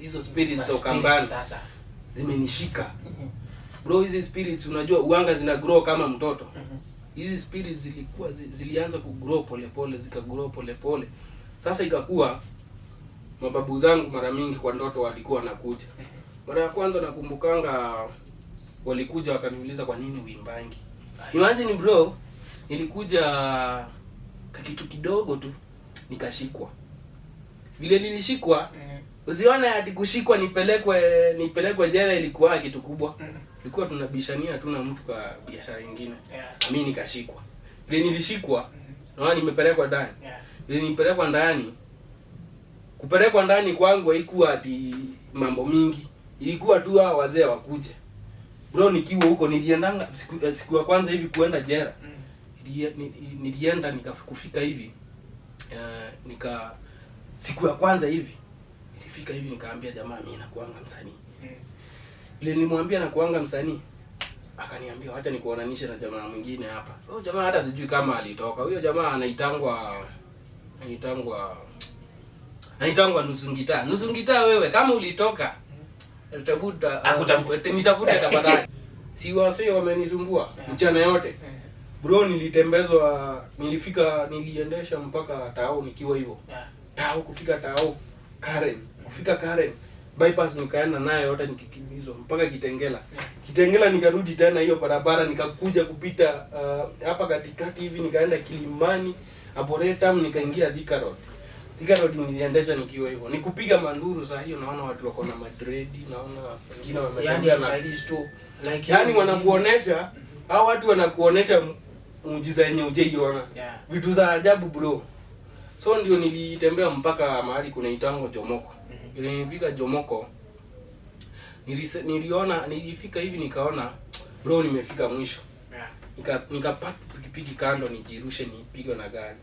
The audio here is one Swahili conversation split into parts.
hizo spirits za Ukambani sasa zimenishika. Bro, hizi spirits unajua uanga zina grow kama mtoto. Hizi spirits zilianza kugrow pole pole. Sasa ikakuwa mababu zangu mara mingi kwa ndoto walikuwa wanakuja. Mara ya kwanza nakumbukanga walikuja wakaniuliza kwa nini uimbangi. Imagine bro, nilikuja kitu kidogo tu nikashikwa. Vile nilishikwa, usione ati kushikwa nipelekwe jela ilikuwa kitu kubwa. Tulikuwa tunabishania tu na mtu kwa biashara nyingine. Mimi nikashikwa. Vile nilishikwa, naona nimepelekwa ndani. Vile nilipelekwa ndani, kupelekwa ndani kwangu haikuwa ati mambo mingi. Ilikuwa tu hao wazee wakuje. Bro, nikiwa huko niliendanga siku ya kwanza hivi kuenda jela. Nilienda nikafika hivi. Siku ya kwanza hivi nilifika hivi nikaambia jamaa mimi nakuanga msanii. Ile nilimwambia nakuanga msanii, akaniambia acha nikuonanishe na jamaa mwingine hapa. Huyo jamaa hata sijui kama alitoka. Huyo jamaa anaitangwa nusu ngitaa. Nusu ngitaa wewe kama ulitoka nitafute tafadhali. Si wase wamenisumbua mchana yote. Bro, niliendesha mpaka Tao nikiwa hivyo. Tao kufika Tao, kufika Karen. Bypass nikaenda nayo yote nikikimbizwa mpaka Kitengela. Kitengela nikarudi tena hiyo barabara nikakuja kupita hapa katikati hivi nikaenda Kilimani, Arboretum nikaingia Thika Road. Thika Road niliendesha nikiwa hivyo. Nikupiga manduru saa hiyo naona watu wako na madred, naona wengine wametembea na listo. Yaani wanakuonesha hao watu wanakuonesha muujiza yenye hujaiona. Vitu za ajabu bro. So ndio nilitembea mpaka mahali kuna itango Jomoko. Ile nilifika Jomoko. Nilifika hivi nikaona bro nimefika mwisho. Nikapata pikipiki kando nijirushe nipigwe na gari.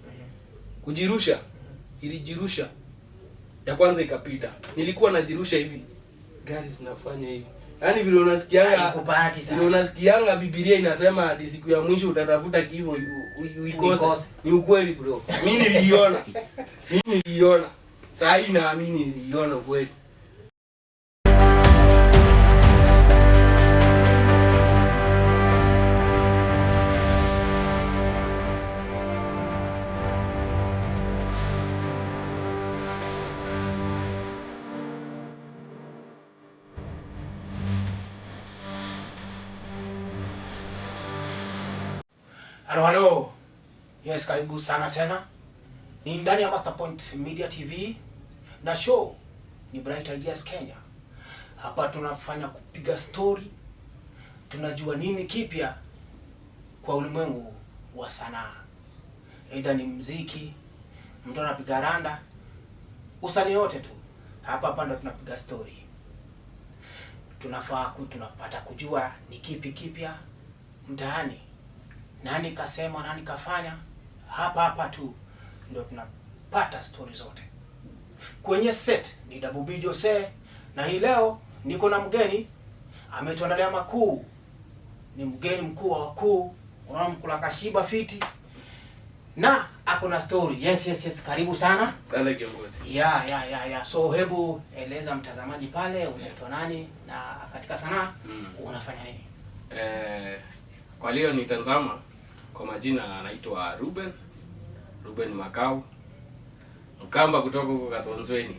Ilijirusha. Ya kwanza ikapita. Nilikuwa najirusha hivi. Gari zinafanya hivi. Yaani vile unasikianga Biblia inasema hadi siku ya mwisho utatafuta kifo uikose. Ni ukweli bro. Mimi niliona. Saa hii naamini niliona kweli. Hello. Yes, karibu sana tena. Ni ndani ya Master Point Media TV na show ni Bright Ideas Kenya. Hapa tunafanya kupiga story. Tunajua nini kipya kwa ulimwengu wa sanaa. Aidha ni muziki, mtu anapiga randa, usanii yote tu. Hapa ndo tunapiga story. Tunapata kujua ni kipi kipya mtaani. Nani kasema, nani kafanya? Hapa tu ndio tunapata story zote. Kwenye set ni Double B Jose na hii leo niko na mgeni ametuandalia makuu. Ni mgeni mkuu wa wakuu, unaona mkula kashiba fiti. Na ako na story. Yes, karibu sana. Sana kiongozi. Ya. So hebu eleza mtazamaji pale unaitwa nani na katika sanaa unafanya nini? Kwa leo nitazama kwa majina anaitwa Ruben Makau. Mkamba kutoka huko Kathonzweni.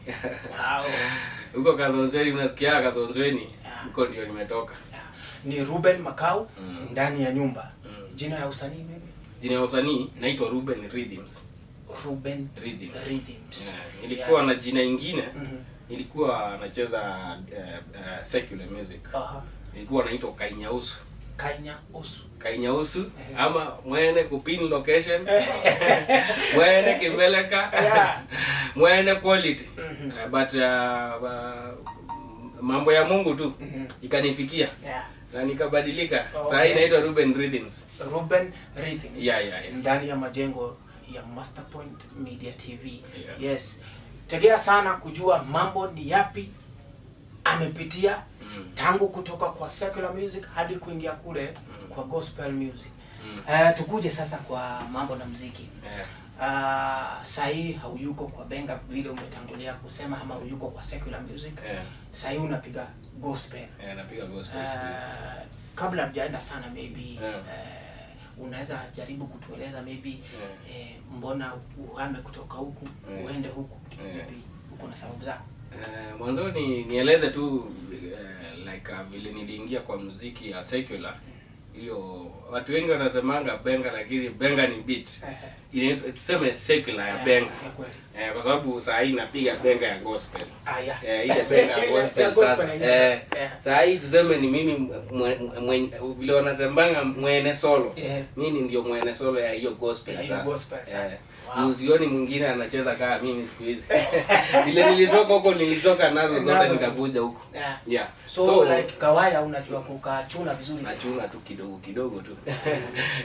Wow. Huko Kathonzweni unasikia Kathonzweni? Huko ndio nimetoka. Ni Ruben Makau ndani ya nyumba. Jina ya usanii nini? Jina ya usanii naitwa Ruben Rhythms. Ruben Rhythms. Nilikuwa na jina ingine. Nilikuwa nacheza secular music. Nilikuwa naitwa Kainyausu ama mwene kupin location. Mwene kimeleka. Mwene quality. But mambo ya Mungu tu ikanifikia. Na nikabadilika. Sasa hii inaitwa Ruben Rhythms. Ruben Rhythms. Yeah. Ndani ya majengo ya Master Point Media TV. Yes. Tegea sana kujua mambo ni yapi amepitia tangu kutoka kwa secular music hadi kuingia kule kwa gospel music. Tukuje sasa kwa mambo na muziki. Saa hii hauyuko kwa benga vile umetangulia kusema, ama huyuko kwa secular music. Saa hii unapiga gospel. Napiga gospel. Kabla hujaenda sana maybe unaweza jaribu kutueleza maybe mbona uhame kutoka huku uende huku, maybe uko na sababu zako? Mwanzo nieleze tu like vile niliingia kwa muziki ya secular. Hiyo watu wengi wanasemanga benga, lakini benga ni beat. Ile tuseme secular ya benga. Kwa sababu saa hii napiga benga ya gospel. Ile benga ya gospel sasa. Saa hii tuseme ni mimi vile wanasembanga mwene solo. Mimi ndio mwene solo ya hiyo gospel sasa. Usioni mwingine anacheza kama mimi siku hizi. Ile nilitoka huko, nilitoka nazo zote nikakuja huko. So like kawaya unajua kukachuna vizuri? Nachuna tu kidogo tu.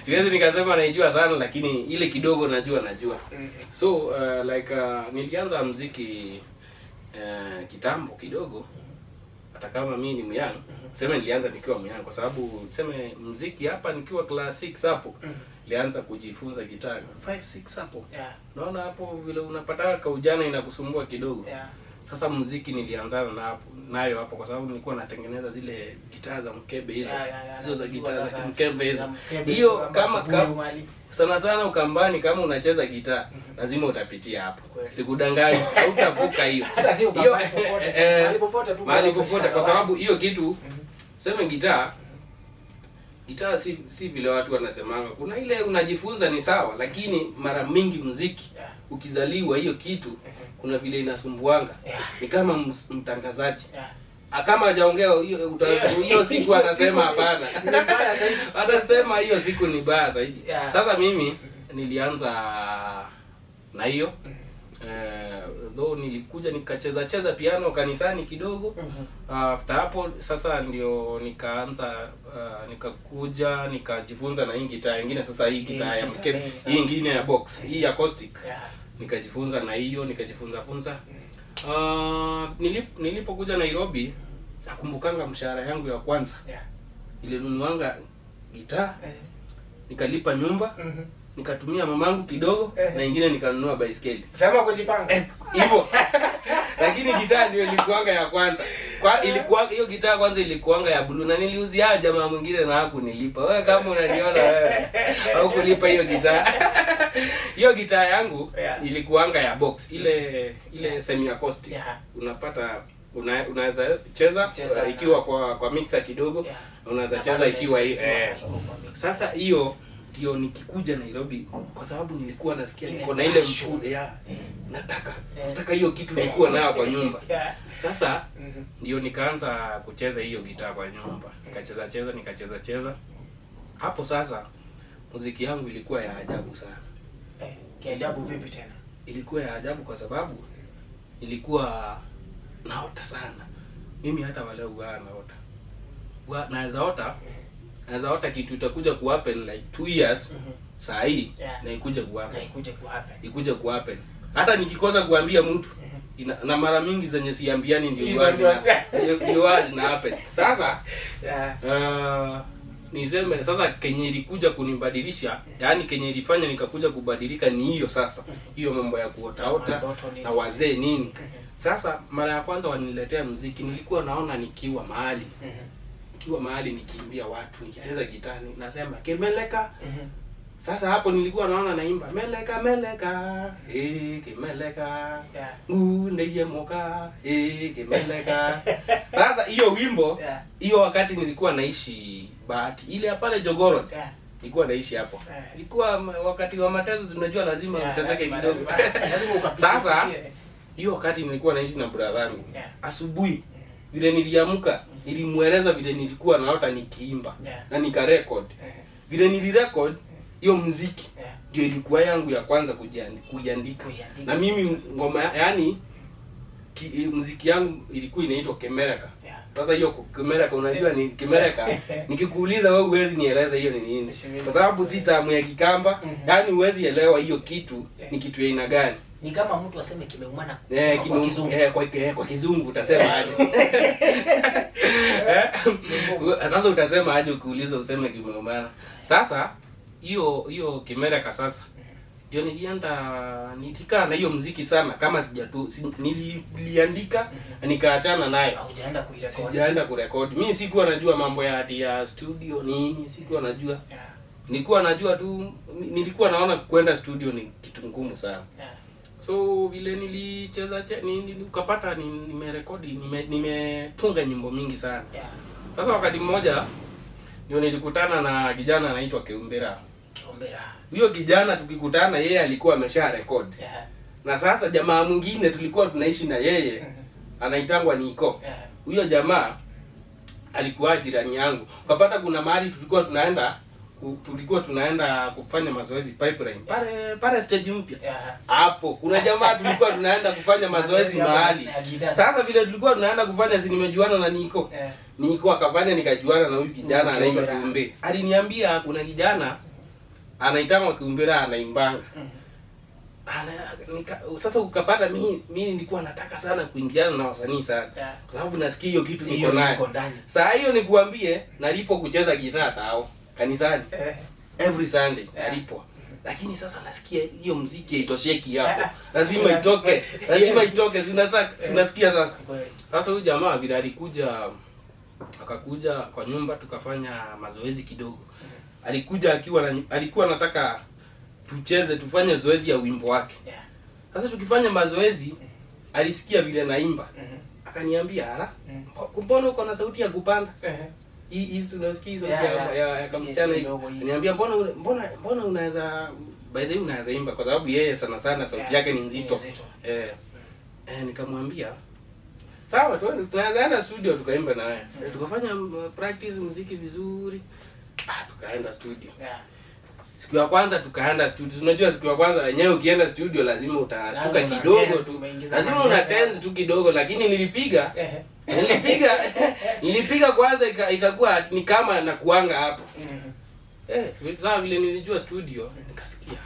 Siwezi nikasema naijua sana, lakini ile kidogo najua. So like nilianza muziki kitambo kidogo, hata kama mimi ni myang. Sema nilianza nikiwa myang kwa sababu tuseme muziki hapa nikiwa class 6 hapo. Nilianza kujifunza gitaa 5-6 hapo. Naona hapo vile unapata ka ujana inakusumbua kidogo. Sasa muziki nilianzana nayo hapo kwa sababu nilikuwa natengeneza zile gitaa za mkebe hizo. Hizo za gitaa za mkebe hizo. Hiyo kama sana ukambani, kama unacheza gitaa lazima utapitia hapo. Sikudanganyi, hautavuka hiyo. Mahali popote kwa sababu hiyo kitu sema gitaa si vile watu wanasemanga. Kuna ile unajifunza ni sawa, lakini mara mingi muziki ukizaliwa hiyo kitu kuna vile inasumbuanga. Ni kama mtangazaji. Kama hajaongea hiyo siku atasema hapana. Ni mbaya zaidi. Atasema hiyo siku ni mbaya zaidi. Sasa mimi nilianza na hiyo. Though nilikuja nikacheza piano kanisani kidogo. After hapo sasa ndio nikaanza nikakuja nikajifunza na hii gitaa nyingine. Sasa hii gitaa ya mkebe, hii nyingine ya box, hii acoustic. Nikajifunza na hiyo, nikajifunza. Nilipokuja Nairobi nakumbukanga mshahara yangu ya kwanza. Nilinunuanga gitaa, nikalipa nyumba, nikatumia mamangu kidogo na nyingine nikanunua baiskeli. Sema kujipanga. Hivyo. Lakini gitaa ndio ilikuanga ya kwanza. Ilikuwa hiyo gitaa kwanza ilikuanga ya blue na niliuzia jamaa mwingine na hakunilipa. Wewe kama unaniona wewe au kulipa hiyo gitaa. Hiyo gitaa yangu ilikuanga ya box, ile semi acoustic. Unapata unaweza cheza ikiwa kwa mixer kidogo, unaweza cheza ikiwa hiyo. Sasa hiyo ndio nikikuja Nairobi kwa sababu nilikuwa nasikia niko na ile mfumo nataka hiyo kitu nilikuwa nayo kwa nyumba. Sasa ndio nikaanza kucheza hiyo gitaa kwa nyumba. Nikacheza. Hapo sasa muziki yangu ilikuwa ya ajabu sana. Kiajabu vipi tena? Ilikuwa ya ajabu kwa sababu nilikuwa naota sana. Mimi hata wale naota. Naweza ota kitu itakuja ku happen like 2 years saa hii na ikuje ku happen. Hata nikikosa kuambia mtu na mara mingi zenye siambiani ndio wazi na happen. Sasa niseme sasa kenye ilikuja kunibadilisha, yani kenye ilifanya nikakuja kubadilika ni hiyo sasa. Hiyo mambo ya kuota na wazee nini. Sasa mara ya kwanza waniletea muziki nilikuwa naona nikiwa mahali nikiimbia watu, nikicheza gitaa nasema kemeleka. Sasa hapo nilikuwa naona naimba meleka kemeleka ndiye moka kemeleka. Sasa hiyo wimbo hiyo wakati nilikuwa naishi Bahati ile pale Jogoro. Nilikuwa naishi hapo. Ilikuwa wakati wa matezo, unajua lazima utezeke kidogo. Sasa hiyo wakati nilikuwa naishi na brother yangu. Asubuhi vile niliamka nilimueleza vile nilikuwa naota nikiimba na nikarecord. Vile nilirecord hiyo muziki ndio ilikuwa yangu ya kwanza kuiandika. Na mimi ngoma yani muziki yangu ilikuwa inaitwa Kemereka. Sasa hiyo Kemereka unajua ni Kemereka. Nikikuuliza wewe huwezi nieleza hiyo ni nini. Kwa sababu sitamu ya Kikamba, yani huwezi elewa hiyo kitu ni kitu ya aina gani. Ni kama mtu aseme kimeumana kwa kizungu. Kwa kizungu utasema aje? Sasa utasema aje ukiuliza useme kimeumana. Sasa hiyo Kemereka sasa ndio nilikaa na hiyo muziki sana kama niliandika nikaachana nayo. Hujaenda kuirekodi? Sijaenda kurekodi. Mimi sikuwa najua mambo ya studio nini, sikuwa najua. Nilikuwa najua tu, nilikuwa naona kwenda studio ni kitu ngumu sana. So vile nilicheza ukapata nimerekodi, nimetunga nyimbo mingi sana. Sasa wakati mmoja ndio nilikutana na kijana anaitwa Keumbera. Huyo kijana tukikutana yeye alikuwa amesha record. Na sasa jamaa mwingine tulikuwa tunaishi na yeye anaitangwa Niko. Huyo jamaa alikuwa jirani yangu. Ukapata kuna mahali tulikuwa tunaenda kufanya mazoezi Pipeline. Pale stage mpya. Hapo kuna jamaa tulikuwa tunaenda kufanya mazoezi mahali. Sasa vile tulikuwa tunaenda kufanya, si nimejuana na Niko. Niko akafanya nikajuana na huyu kijana anaitwa Kiumbe. Aliniambia kuna kijana anaitangwa Kiumbera anaimbanga. Sasa ukapata mimi nilikuwa nataka sana kuingiana na wasanii sana. Kwa sababu nasikia hiyo kitu niko nayo. Saa hiyo nikuambie nalipo kucheza gitaa tao kanisani. Every Sunday nalipwa. Lakini sasa nasikia hiyo muziki haitosheki hapo. Lazima itoke. Lazima itoke. Tunasikia sasa. Sasa huyu jamaa bila akakuja kwa nyumba tukafanya mazoezi kidogo. Alikuja alikuwa anataka tufanye zoezi ya wimbo wake. Sasa tukifanya mazoezi alisikia vile naimba. Akaniambia, "Ara, mbona uko na sauti ya kupanda?" Hii unasikia sauti ya kamsichana hivi. Niambia, "Mbona unaweza by the way unaweza imba?" Kwa sababu yeye sana sauti yake ni nzito. Nikamwambia, "Sawa, tunaweza enda studio tukaimba na wewe." Tukafanya practice muziki vizuri. Tukaenda studio. Siku ya kwanza tukaenda studio. Unajua siku ya kwanza wenyewe ukienda studio lazima utashtuka kidogo tu. Lazima una tense tu kidogo, lakini nilipiga kwanza ikakuwa ni kama nakuanga hapo. Sasa vile nilijua studio nikasikia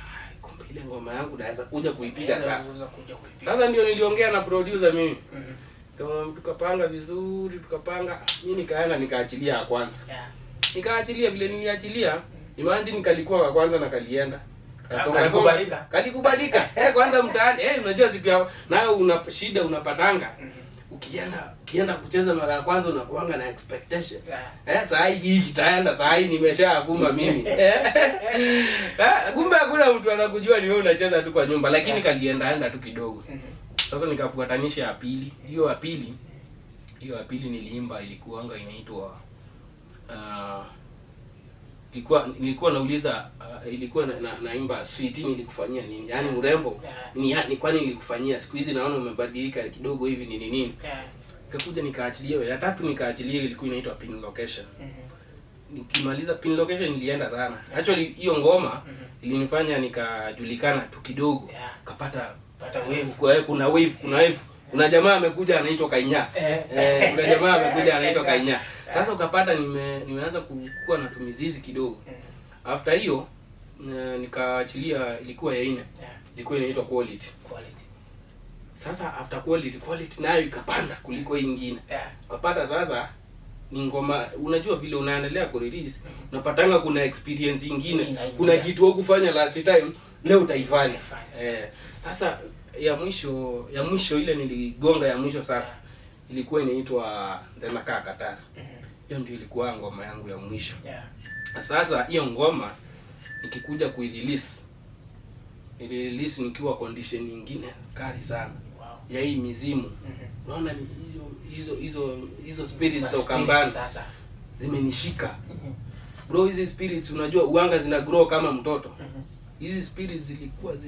kumbe ile ngoma yangu naweza kuja kuipiga sasa. Sasa ndio niliongea na producer mimi. Kama tukapanga vizuri, mimi nikaenda nikaachilia ya kwanza. Nikaachilia vile niliachilia, imagine nikalikuwa wa kwanza na kalienda. Kalikubalika. Kwanza mtaani, unajua siku ya nayo una shida unapatanga. Ukienda kucheza mara ya kwanza unakuanga na expectation. Saa hii kitaenda, saa hii nimeshavuma mimi. Kumbe hakuna mtu anakujua ni wewe unacheza tu kwa nyumba, lakini kalienda tu kidogo. Sasa nikafuatanisha ya pili. Hiyo ya pili niliimba ilikuanga inaitwa nilikuwa nauliza ilikuwa naimba Sweetie nilikufanyia nini? Yaani urembo ni kwani nilikufanyia? Siku hizi naona umebadilika kidogo hivi nini. Nikakuja nikaachilia. Ya tatu nikaachilia ilikuwa inaitwa Pin Location. Nikimaliza Pin Location nilienda sana. Actually hiyo ngoma ilinifanya nikajulikana tu kidogo. Kapata wave. Kuna wave. Kuna jamaa amekuja anaitwa Kainya. Kuna jamaa amekuja anaitwa Kainya. Sasa ukapata nimeanza kukua na tumizizi kidogo. After hiyo nikaachilia ilikuwa ya 4. Ilikuwa inaitwa Quality. Sasa after Quality nayo ikapanda kuliko nyingine. Ukapata sasa ni ngoma, unajua vile unaendelea ku release, unapatanga kuna experience nyingine. Kuna kitu ukufanya last time, leo utaifanya. Sasa ya mwisho ile niligonga ya mwisho sasa ilikuwa inaitwa Ndenaka Katara. Hiyo ndio ilikuwa ngoma yangu ya mwisho. Sasa hiyo ngoma nikikuja kuirelease nikiwa condition nyingine kali sana. Ya hii mizimu. Unaona hizo spirits za Ukambani sasa zimenishika. Bro, hizi spirits unajua uanga zina grow kama mtoto. Hizi spirits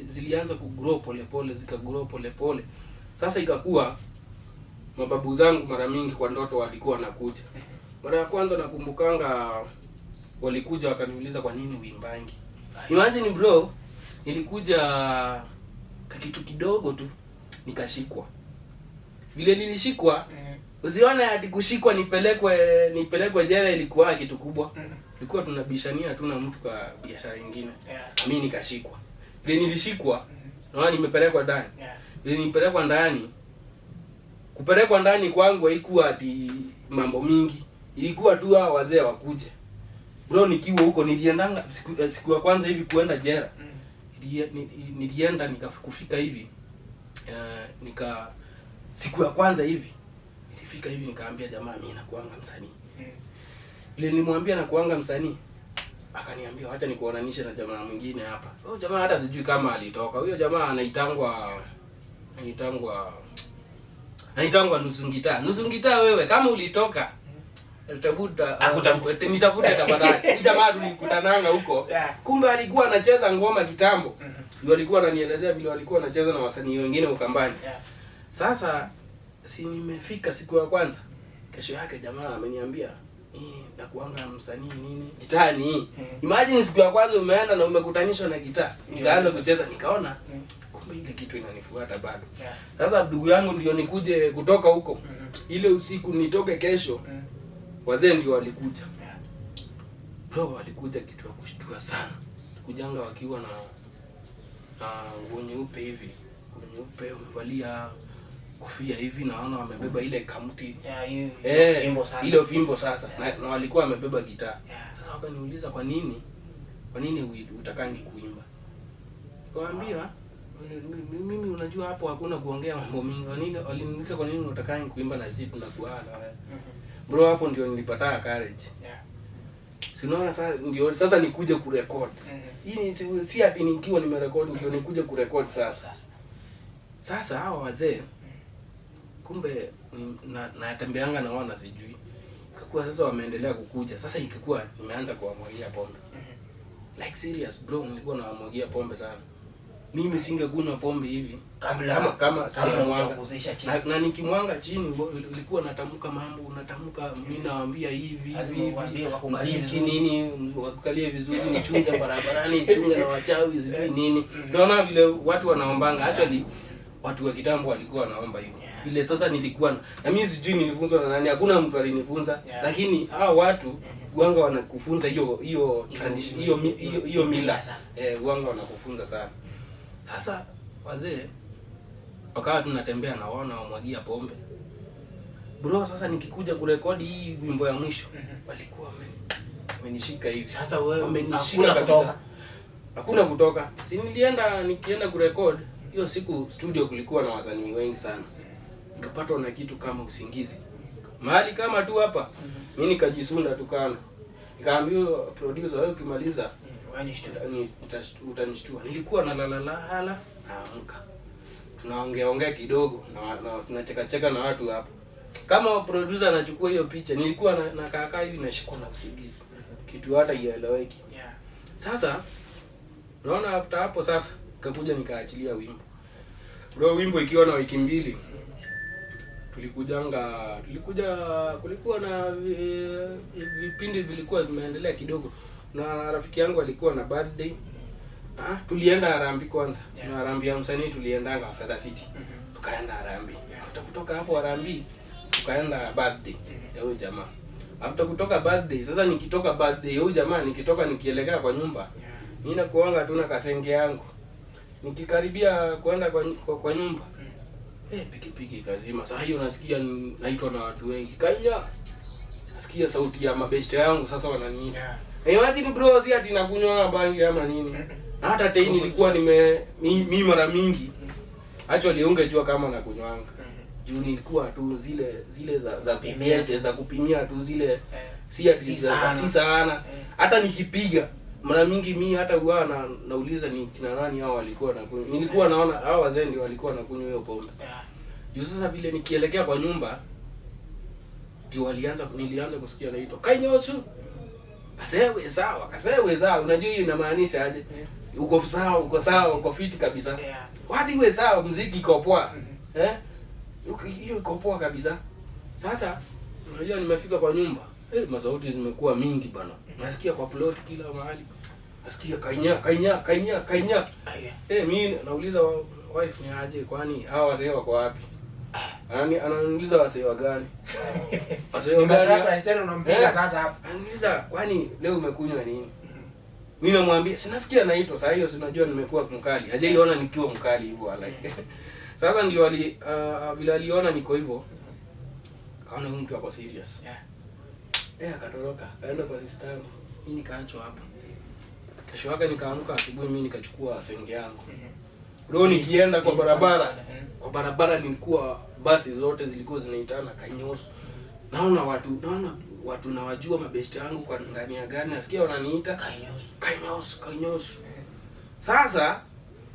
zilianza kugrow polepole, zikagrow polepole. Sasa ikakuwa mababu zangu mara mingi kwa ndoto walikuwa wanakuja. Mara ya kwanza nakumbukanga walikuja wakaniuliza kwa nini uimbangi. Imagine bro, nilikuja kitu kidogo tu nikashikwa. Vile nilishikwa, usione ati kushikwa nipelekwe jela ilikuwa kitu kubwa. Tulikuwa tunabishania hatuna mtu kwa biashara nyingine. Mimi nikashikwa. Vile nilishikwa, naona nimepelekwa ndani. Vile nilipelekwa ndani, kupelekwa ndani kwangu haikuwa ati mambo mingi. Ilikuwa tu hao wazee wakuje. Bro, nikiwa huko niliendanga siku ya kwanza hivi kuenda jela. nilienda nikafika hivi siku ya kwanza hivi nilifika hivi nikaambia jamaa mimi nakuanga msanii. Ile nilimwambia nakuanga msanii, akaniambia acha nikuonanishe na jamaa mwingine hapa. Huyo jamaa hata sijui kama alitoka. Huyo jamaa anaitangwa nusu ngitaa. Nusu ngitaa wewe kama ulitoka nitafute tafadhali. Huyo jamaa tulikutananga huko. Kumbe alikuwa anacheza ngoma kitambo. Ndio alikuwa ananielezea vile walikuwa wanacheza na wasanii wengine Ukambani. Sasa si nimefika siku ya kwanza. Kesho yake jamaa ameniambia nakuanga msanii nini? Gitaa ni. Imagine siku ya kwanza umeenda na umekutanishwa na gitaa. Nikaanza kucheza nikaona kumbe ile kitu inanifuata bado. Sasa ndugu yangu ndio nikuje kutoka huko. Ile usiku nitoke kesho. Wazee ndio walikuja. Bro walikuja kitu ya kushtua sana. Kujanga wakiwa na nguo nyeupe hivi. Nguo nyeupe wamevalia kofia hivi, naona wamebeba ile kamuti ile fimbo sasa. Na walikuwa wamebeba gitaa. Sasa wakaniuliza kwa nini utakangi kuimba. Nikamwambia mimi unajua hapo hakuna kuongea mambo mingi. Waliniuliza kwa nini utakangi kuimba na sisi tunakuwa na wewe. Bro hapo ndio nilipata courage. Sinaona sasa nikuje kurecord. Hii si ati nikiwa nimerecord ndio nikuje kurecord sasa. Sasa hawa wazee kumbe natembeanga na wao na sijui. Ikakuwa sasa wameendelea kukuja. Sasa ikikuwa nimeanza kuwamwagia pombe. Like serious bro, nilikuwa nawamwagia pombe sana. Mimi singekunywa pombe hivi kama sijamwaga. Na nikimwanga chini ilikuwa natamka mambo, mimi nawaambia hivi muziki nini, wakalie vizuri, nichunge barabarani, nichunge na wachawi sijui nini. Tunaona vile watu wanaombanga. Actually watu wa kitambo walikuwa wanaomba hivyo. Vile sasa nilikuwa na mimi sijui nilifunzwa na nani, hakuna mtu alinifunza, lakini hao watu wanga wanakufunza hiyo tradition, hiyo mila. Wanga wanakufunza sana. Sasa wazee wakawa tunatembea na wao na wamwagia pombe. Bro sasa nikikuja kurekodi hii wimbo ya mwisho walikuwa wamenishika hivi. Sasa wewe wamenishika kabisa. Hakuna kutoka. Si nikienda kurekodi hiyo siku studio kulikuwa na wasanii wengi sana. Nikapatwa na kitu kama usingizi. Mahali kama tu hapa. Mimi nikajisunda tu kando. Nikaambia producer wewe ukimaliza utanishtua. Nilikuwa nalala naamka. Tunaongea kidogo na tunacheka na watu hapo. Kama producer anachukua hiyo picha, nilikuwa nakaa hivi nashikwa na usingizi. Kitu hata ieleweki. Sasa unaona after hapo sasa nikakuja nikaachilia wimbo. Bro wimbo ikiwa na wiki 2 kulikuwa na vipindi vilikuwa vimeendelea kidogo. Na rafiki yangu alikuwa na birthday. Tulienda Harambee kwanza. Na Harambee ya msanii tuliendanga Fedha City. Tukaenda Harambee. After kutoka hapo Harambee tukaenda birthday ya huyo jamaa. After kutoka birthday, sasa nikitoka birthday ya huyo jamaa nikielekea kwa nyumba. Mimi nakuanga tu na kasenge yangu. Nikikaribia kwenda kwa nyumba. Pikipiki kazima. Sasa hiyo nasikia naitwa na watu wengi. Kainya. Nasikia sauti ya mabeste yangu sasa wananiita. Imagine bro si ati nakunywa bangi ama nini. Na hata tei nilikuwa mimi mara mingi. Actually ungejua kama nakunywanga. Juu nilikuwa tu zile za kupimia tu zile si ati si sana. Hata nikipiga mara mingi mimi hata huwa nauliza ni kina nani hao walikuwa nakunywa. Nilikuwa naona hao wazee ndio walikuwa nakunywa hiyo pombe. Juu sasa vile nikielekea kwa nyumba ndio nilianza kusikia naitwa Kainyosu. Kasewe sawa. Unajua hiyo inamaanisha aje? Uko sawa, uko fit kabisa. Wapi wewe sawa, muziki iko poa. Hiyo iko poa kabisa. Sasa unajua nimefika kwa nyumba. Masauti zimekuwa mingi bana. Nasikia kwa plot kila mahali. Nasikia kainya. Mimi nauliza wife ni aje, kwani hao wazee wako wapi? Ananiuliza wasee wa gani? Wasee wa gani? Sasa unampiga sasa hapa. Ananiuliza kwani leo umekunywa nini? Mimi namwambia sinasikia naitwa, saa hiyo sinajua nimekuwa mkali. Hajaiona nikiwa mkali hivyo like. Sasa ndio vile aliona niko hivyo. Kaona huyu mtu ako serious. Akatoroka, kaenda kwa sister yangu. Mimi nikaachwa hapo. Kesho yake nikaamka asubuhi, mimi nikachukua senge yangu. Bro, nikienda kwa barabara nilikuwa basi zote zilikuwa zinaitana Kanyoso. Naona watu nawajua mabesti yangu kwa ndani ya gani, nasikia wananiita Kanyoso. Sasa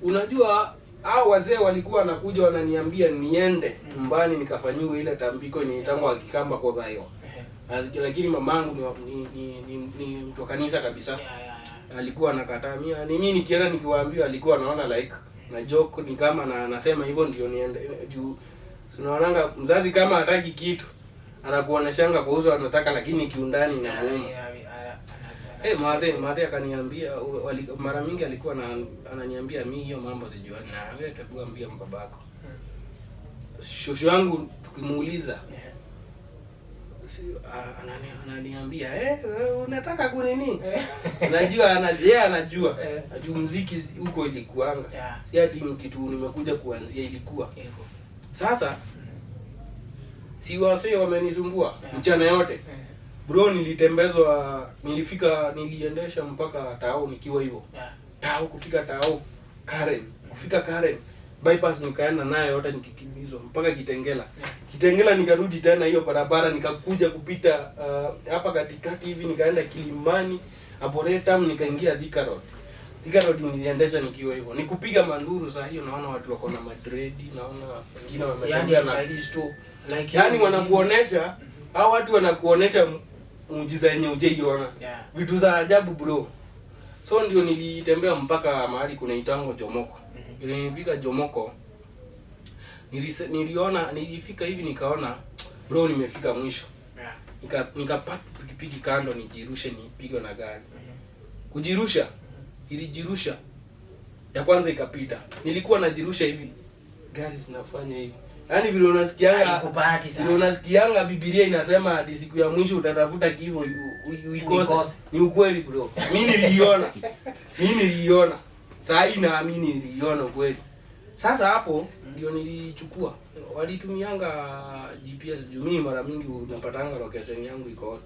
unajua hao wazee walikuwa wanakuja wananiambia niende nyumbani nikafanyiwe ile tambiko inaitangwa Kikamba kwa Bayo. Lakini mamangu ni mtu wa kanisa kabisa. Alikuwa anakataa mimi nikienda nikiwaambia, alikuwa anaona like na joke ni kama na anasema hivyo ndio niende juu. Unaonanga mzazi kama hataki kitu anakuoneshanga kwa uso anataka, lakini kiundani ni muhimu. Mate akaniambia mara mingi alikuwa ananiambia mimi hiyo mambo sijui, na wewe tuambia mbabako. Shosho yangu tukimuuliza ananiambia unataka kunini? Najua anajua muziki huko ilikuanga. Si ati kitu nimekuja kuanzia, ilikuwa. Sasa si wasee wamenisumbua mchana yote. Bro, niliendesha mpaka Tao nikiwa hivyo. Tao kufika Tao, kufika Karen. Bypass nikaenda nayo yote nikikimbizwa mpaka Kitengela. Kitengela nikarudi tena hiyo barabara, nikakuja kupita hapa katikati hivi, nikaenda Kilimani, Arboretum, nikaingia Thika Road niliendesha nikiwa hivyo. Nikupiga manduru saa hiyo, naona watu wako na madredi, naona wengine wametembea na listo. Yaani wanakuonesha, hao watu wanakuonesha muujiza yenye hujaiona. Vitu za ajabu bro. So ndio nilitembea mpaka mahali kuna itango Jomoko. Nilifika Jomoko. Nilifika hivi nikaona bro nimefika mwisho. Nikapata pikipiki kando nijirushe nipigwe na gari. Kujirusha, ilijirusha. Ya kwanza ikapita. Nilikuwa najirusha hivi. Gari zinafanya hivi. Yaani vile unasikianga Biblia inasema hadi siku ya mwisho utatafuta kifo uikose. Ni ukweli bro. Mimi niliona. Saa hii naamini niliona ukweli. Sasa hapo ndio nilichukua. Walitumianga GPS juu mimi mara mingi unapatanga location yangu iko.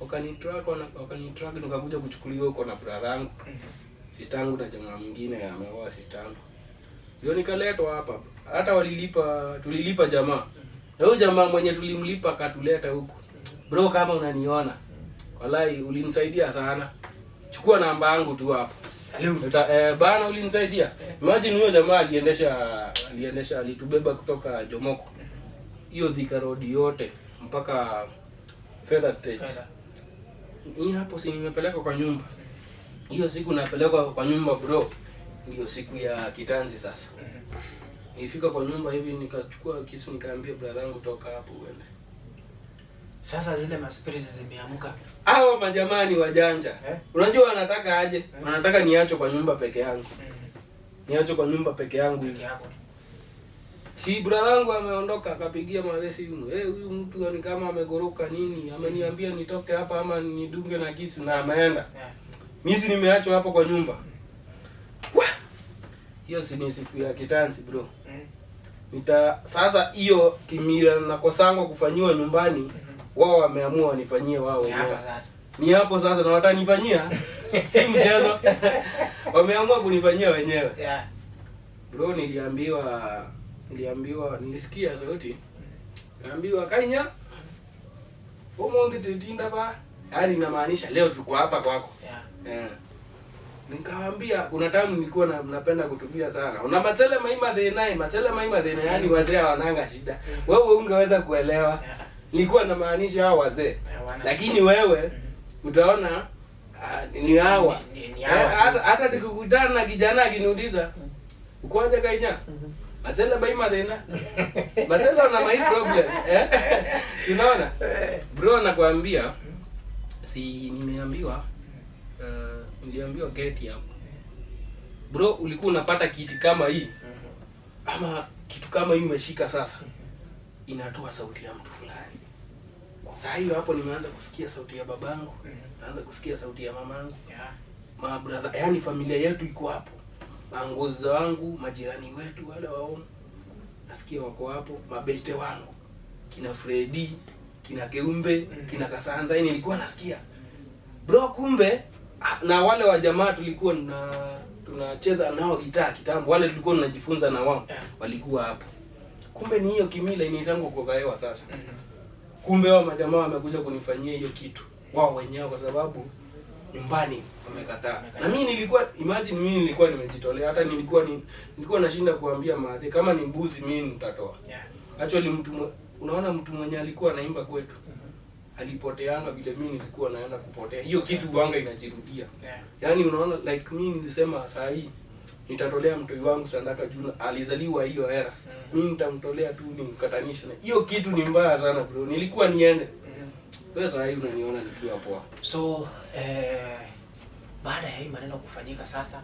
Wakanitrack nikakuja kuchukuliwa huko na brother yangu. Sister yangu na jamaa mwingine ameoa sister yangu. Ndio nikaletwa hapa. Hata tulilipa jamaa. Na huyo jamaa mwenye tulimlipa akatuleta huko. Bro, kama unaniona, wallahi ulinisaidia sana. Chukua namba yangu tu hapa. Salute. Bana ulinisaidia. Imagine huyo jamaa alitubeba kutoka Jomoko. Hiyo Thika Road yote mpaka Feather Stage. Hii hapo si nimepeleka kwa nyumba. Hiyo siku napelekwa kwa nyumba bro. Ndio siku ya kitanzi sasa. Nilifika kwa nyumba hivi nikachukua kisu nikaambia brother yangu toka hapo uende. Sasa zile maspirits zimeamka. Hao majamani wajanja. Unajua wanataka aje? Wanataka niacho kwa nyumba peke yangu. Niacho kwa nyumba peke yangu hivi. Si brother yangu ameondoka akapigia mzee simu. Huyu mtu ni kama amegoroka nini? Ameniambia nitoke hapa ama nidunge na kisu na ameenda. Mimi nimeachwa hapo kwa nyumba. Hiyo si ni siku ya kitanzi bro. Sasa hiyo kimira na kosango kufanyiwa nyumbani, wao wameamua wanifanyie wao wenyewe. Ni hapo sasa na watanifanyia. Si mchezo. Wameamua kunifanyia wenyewe. Bro, nilisikia sauti. Naambiwa Kainya. Omonde tetinda ba. Yaani inamaanisha leo tuko hapa kwako. Nikawaambia kuna time nilikuwa napenda kutubia sana. Una matele maima the yani wazee wananga shida. Wewe ungeweza kuelewa. Nilikuwa namaanisha hao wazee. Lakini wewe utaona ni hawa. Hata tukikutana na kijana akiniuliza uko aje Kainya? Matele maima the Matele wana my problem. Unaona? Bro, nakwambia si nimeambiwa niliambiwa geti hapo. Bro, ulikuwa unapata kiti kama hii. Ama kitu kama hii umeshika sasa. Inatoa sauti ya mtu fulani. Sasa hiyo hapo nimeanza kusikia sauti ya babangu. Naanza kusikia sauti ya mamangu. Ma brother, yani familia yetu iko hapo. Mangoza wangu, majirani wetu wale wao. Nasikia wako hapo, mabeste wangu. Kina Freddy, kina Keumbe, kina Kasanza, nilikuwa nasikia. Bro, kumbe na wale wa jamaa tulikuwa tunacheza nao gitaa kitambo, wale tulikuwa tunajifunza na wao walikuwa hapo. Kumbe ni hiyo kimila inaitangwa kugaewa sasa. Kumbe wao majamaa wamekuja kunifanyia hiyo kitu wao wenyewe kwa sababu nyumbani wamekataa. Na mimi nilikuwa nimejitolea, hata nilikuwa nashinda kuambia maadhi kama ni mbuzi mimi nitatoa. Actually unaona mtu mwenye alikuwa anaimba kwetu alipoteanga vile mimi nilikuwa naenda kupotea. Hiyo kitu wanga inajirudia. Yaani unaona like mimi nilisema saa hii nitatolea mtoi wangu sadaka juu alizaliwa hiyo era. Mimi nitamtolea tu nimkatanishe. Hiyo kitu ni mbaya sana bro. Nilikuwa niende. Wewe saa hii unaniona nikiwa poa. So baada ya hii maneno kufanyika sasa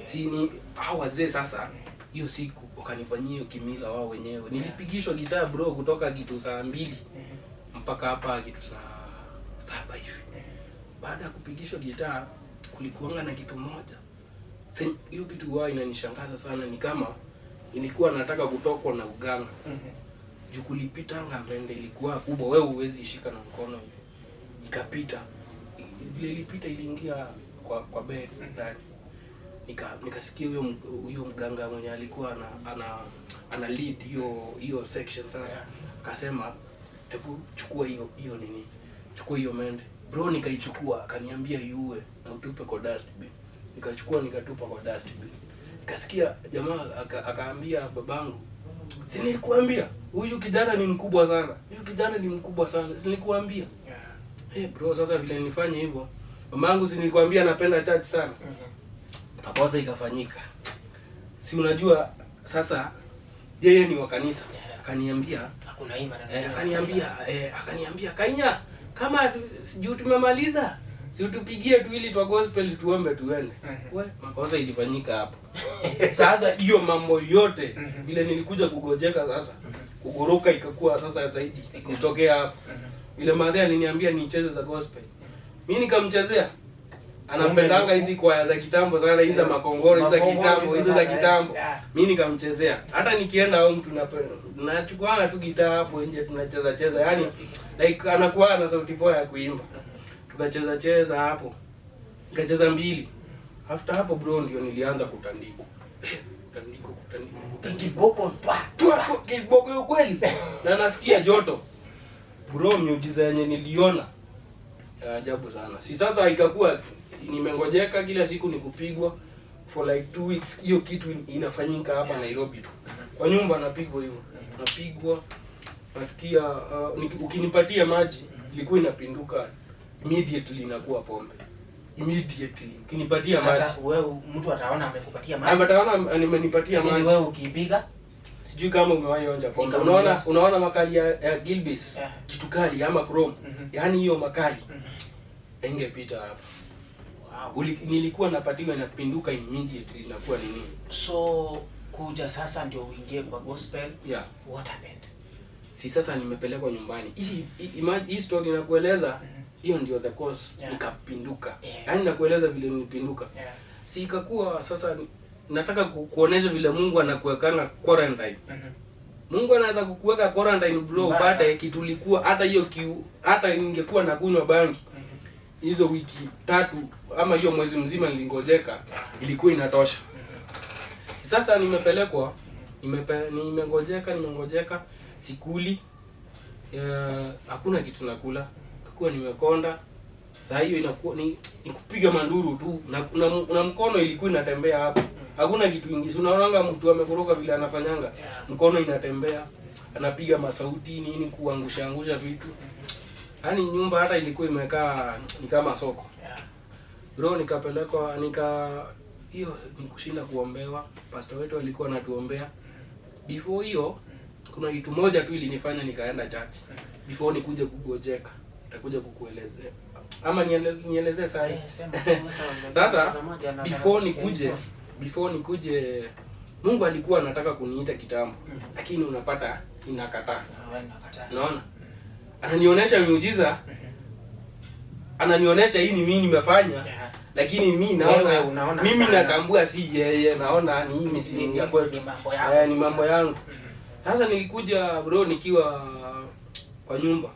si ni hao wazee sasa hiyo siku wakanifanyia hiyo kimila wao wenyewe. Nilipigishwa gitaa bro kutoka kitu saa 2 mpaka hapa kitu saa 7 hivi. Baada ya kupigishwa gitaa kulikuanga na kitu moja. Hiyo kitu wao inanishangaza sana, ni kama nilikuwa nataka kutokwa na uganga. Juu kulipitanga mende ilikuwa kubwa, wewe huwezi ishika na mkono hivi. Ikapita. Vile ilipita iliingia kwa bed ndani. Nikasikia huyo mganga mwenye alikuwa ana lead hiyo section sasa. Akasema, "Hebu chukua hiyo nini? Chukua hiyo mende." Bro nikaichukua, akaniambia iue na utupe kwa dustbin. Nikachukua nikatupa kwa dustbin. Nikasikia jamaa akaambia babangu, "Si nilikuambia huyu kijana ni mkubwa sana. Huyu kijana ni mkubwa sana. Si nilikuambia?" Bro sasa vile nilifanya hivyo, mamangu si nilikwambia anapenda church sana. Makosa ikafanyika. Si unajua sasa yeye ni wa kanisa. Akaniambia hakuna hii maneno. Akaniambia Kainya, kama sijui tumemaliza, si utupigie tu ili twa gospel tuombe tuende. Makosa ilifanyika hapo. Sasa hiyo mambo yote vile nilikuja kugojeka sasa, kugoroka ikakuwa sasa zaidi nitokea hapo. Vile madhe aliniambia nicheze za gospel, mimi nikamchezea. Anapendanga hizi kwaya za kitambo sana, hizi za makongoro, hizi za kitambo. Mimi nikamchezea. Hata nikienda au mtu nachukua tu gitaa hapo nje tunacheza. Yaani like anakuwa na sauti poa ya kuimba. Tukacheza hapo. Nikacheza 2. After hapo bro ndio nilianza kutandikwa. Kiboko kweli. Na nasikia joto. Bro miujiza yenye niliona ya ajabu sana. Si sasa ikakuwa nimengojeka kila siku ni kupigwa for like 2 weeks. Hiyo kitu inafanyika hapa Nairobi tu. Kwa nyumba napigwa hivyo. Napigwa. Nasikia ukinipatia maji ilikuwa inapinduka immediately inakuwa pombe. Immediately. Ukinipatia maji. Sasa wewe mtu ataona amekupatia maji. Ataona nimenipatia maji. Wewe ukipiga sijui kama umewahi onja pombe. Unaona makali ya Gilbis, kitu kali ama Chrome. Yaani hiyo makali. Ingepita hapa. Wow. Nilikuwa napatiwa inapinduka immediately inakuwa nini. So kuja sasa ndio uingie kwa gospel. Yeah. What happened? Si sasa nimepelekwa nyumbani. Hii story nakueleza hiyo ndio the cause ikapinduka. Yaani nakueleza vile nilipinduka. Si ikakuwa sasa nataka kuonesha vile Mungu anakuwekanga quarantine. Mungu anaweza kukuweka quarantine bro upate kitu ulikuwa hata ingekuwa nakunywa bangi. Hizo wiki 3 ama hiyo mwezi mzima nilingojeka ilikuwa inatosha. Sasa nimepelekwa nimengojeka sikuli, hakuna kitu nakula, kwa nimekonda. Sasa hiyo inakuwa ni kupiga manduru tu na mkono ilikuwa inatembea hapo. Hakuna kitu kingine. Unaona mtu amekoroka vile anafanyanga. Mkono inatembea, anapiga masauti nini kuangusha vitu. Yaani nyumba hata ilikuwa imekaa ni kama soko. Bro nikapelekwa hiyo ni kushinda kuombewa. Pastor wetu alikuwa anatuombea. Before hiyo kuna kitu moja tu ilinifanya nikaenda church. Before nikuje kugojeka. Nitakuja kukuelezea. Ama nielezee sasa. Sasa before nikuje Mungu alikuwa anataka kuniita kitambo. Lakini unapata inakataa. Unaona? Ananionyesha miujiza. Ananionyesha hii ni mimi nimefanya. Lakini mimi naona mimi natambua si yeye, naona ni mimi si ya kwetu. Ni mambo yangu. Sasa nilikuja bro nikiwa kwa nyumba.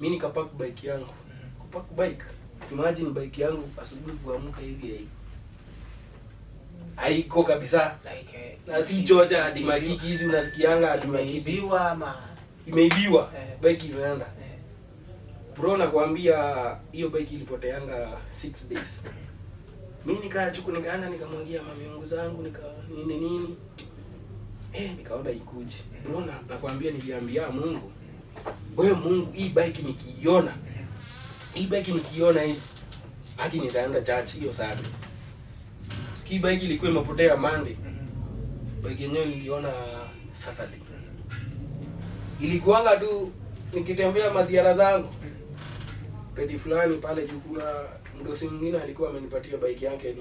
Mimi nikapark bike yangu. Kupark bike Imagine bike yangu asubuhi kuamka hivi haiko kabisa. Like Na si choja hadi makiki hizi unasikianga hadi imeibiwa ama imeibiwa. Bike imeenda. Bro, nakwambia hiyo bike ilipoteanga 6 days. Mimi nikaenda nikamwagia mamiungu zangu nini. Nikaona ikuje. Bro, nakwambia niliambia Mungu, wewe Mungu, hii bike nikiiona hivi haki nitaenda church hiyo Saturday. Ski bike ilikuwa imepotea Monday. Bike yenyewe niliona Saturday. Ilikuanga tu nikitembea maziara zangu. Pedi fulani pale jukula mdosi mwingine alikuwa amenipatia bike yake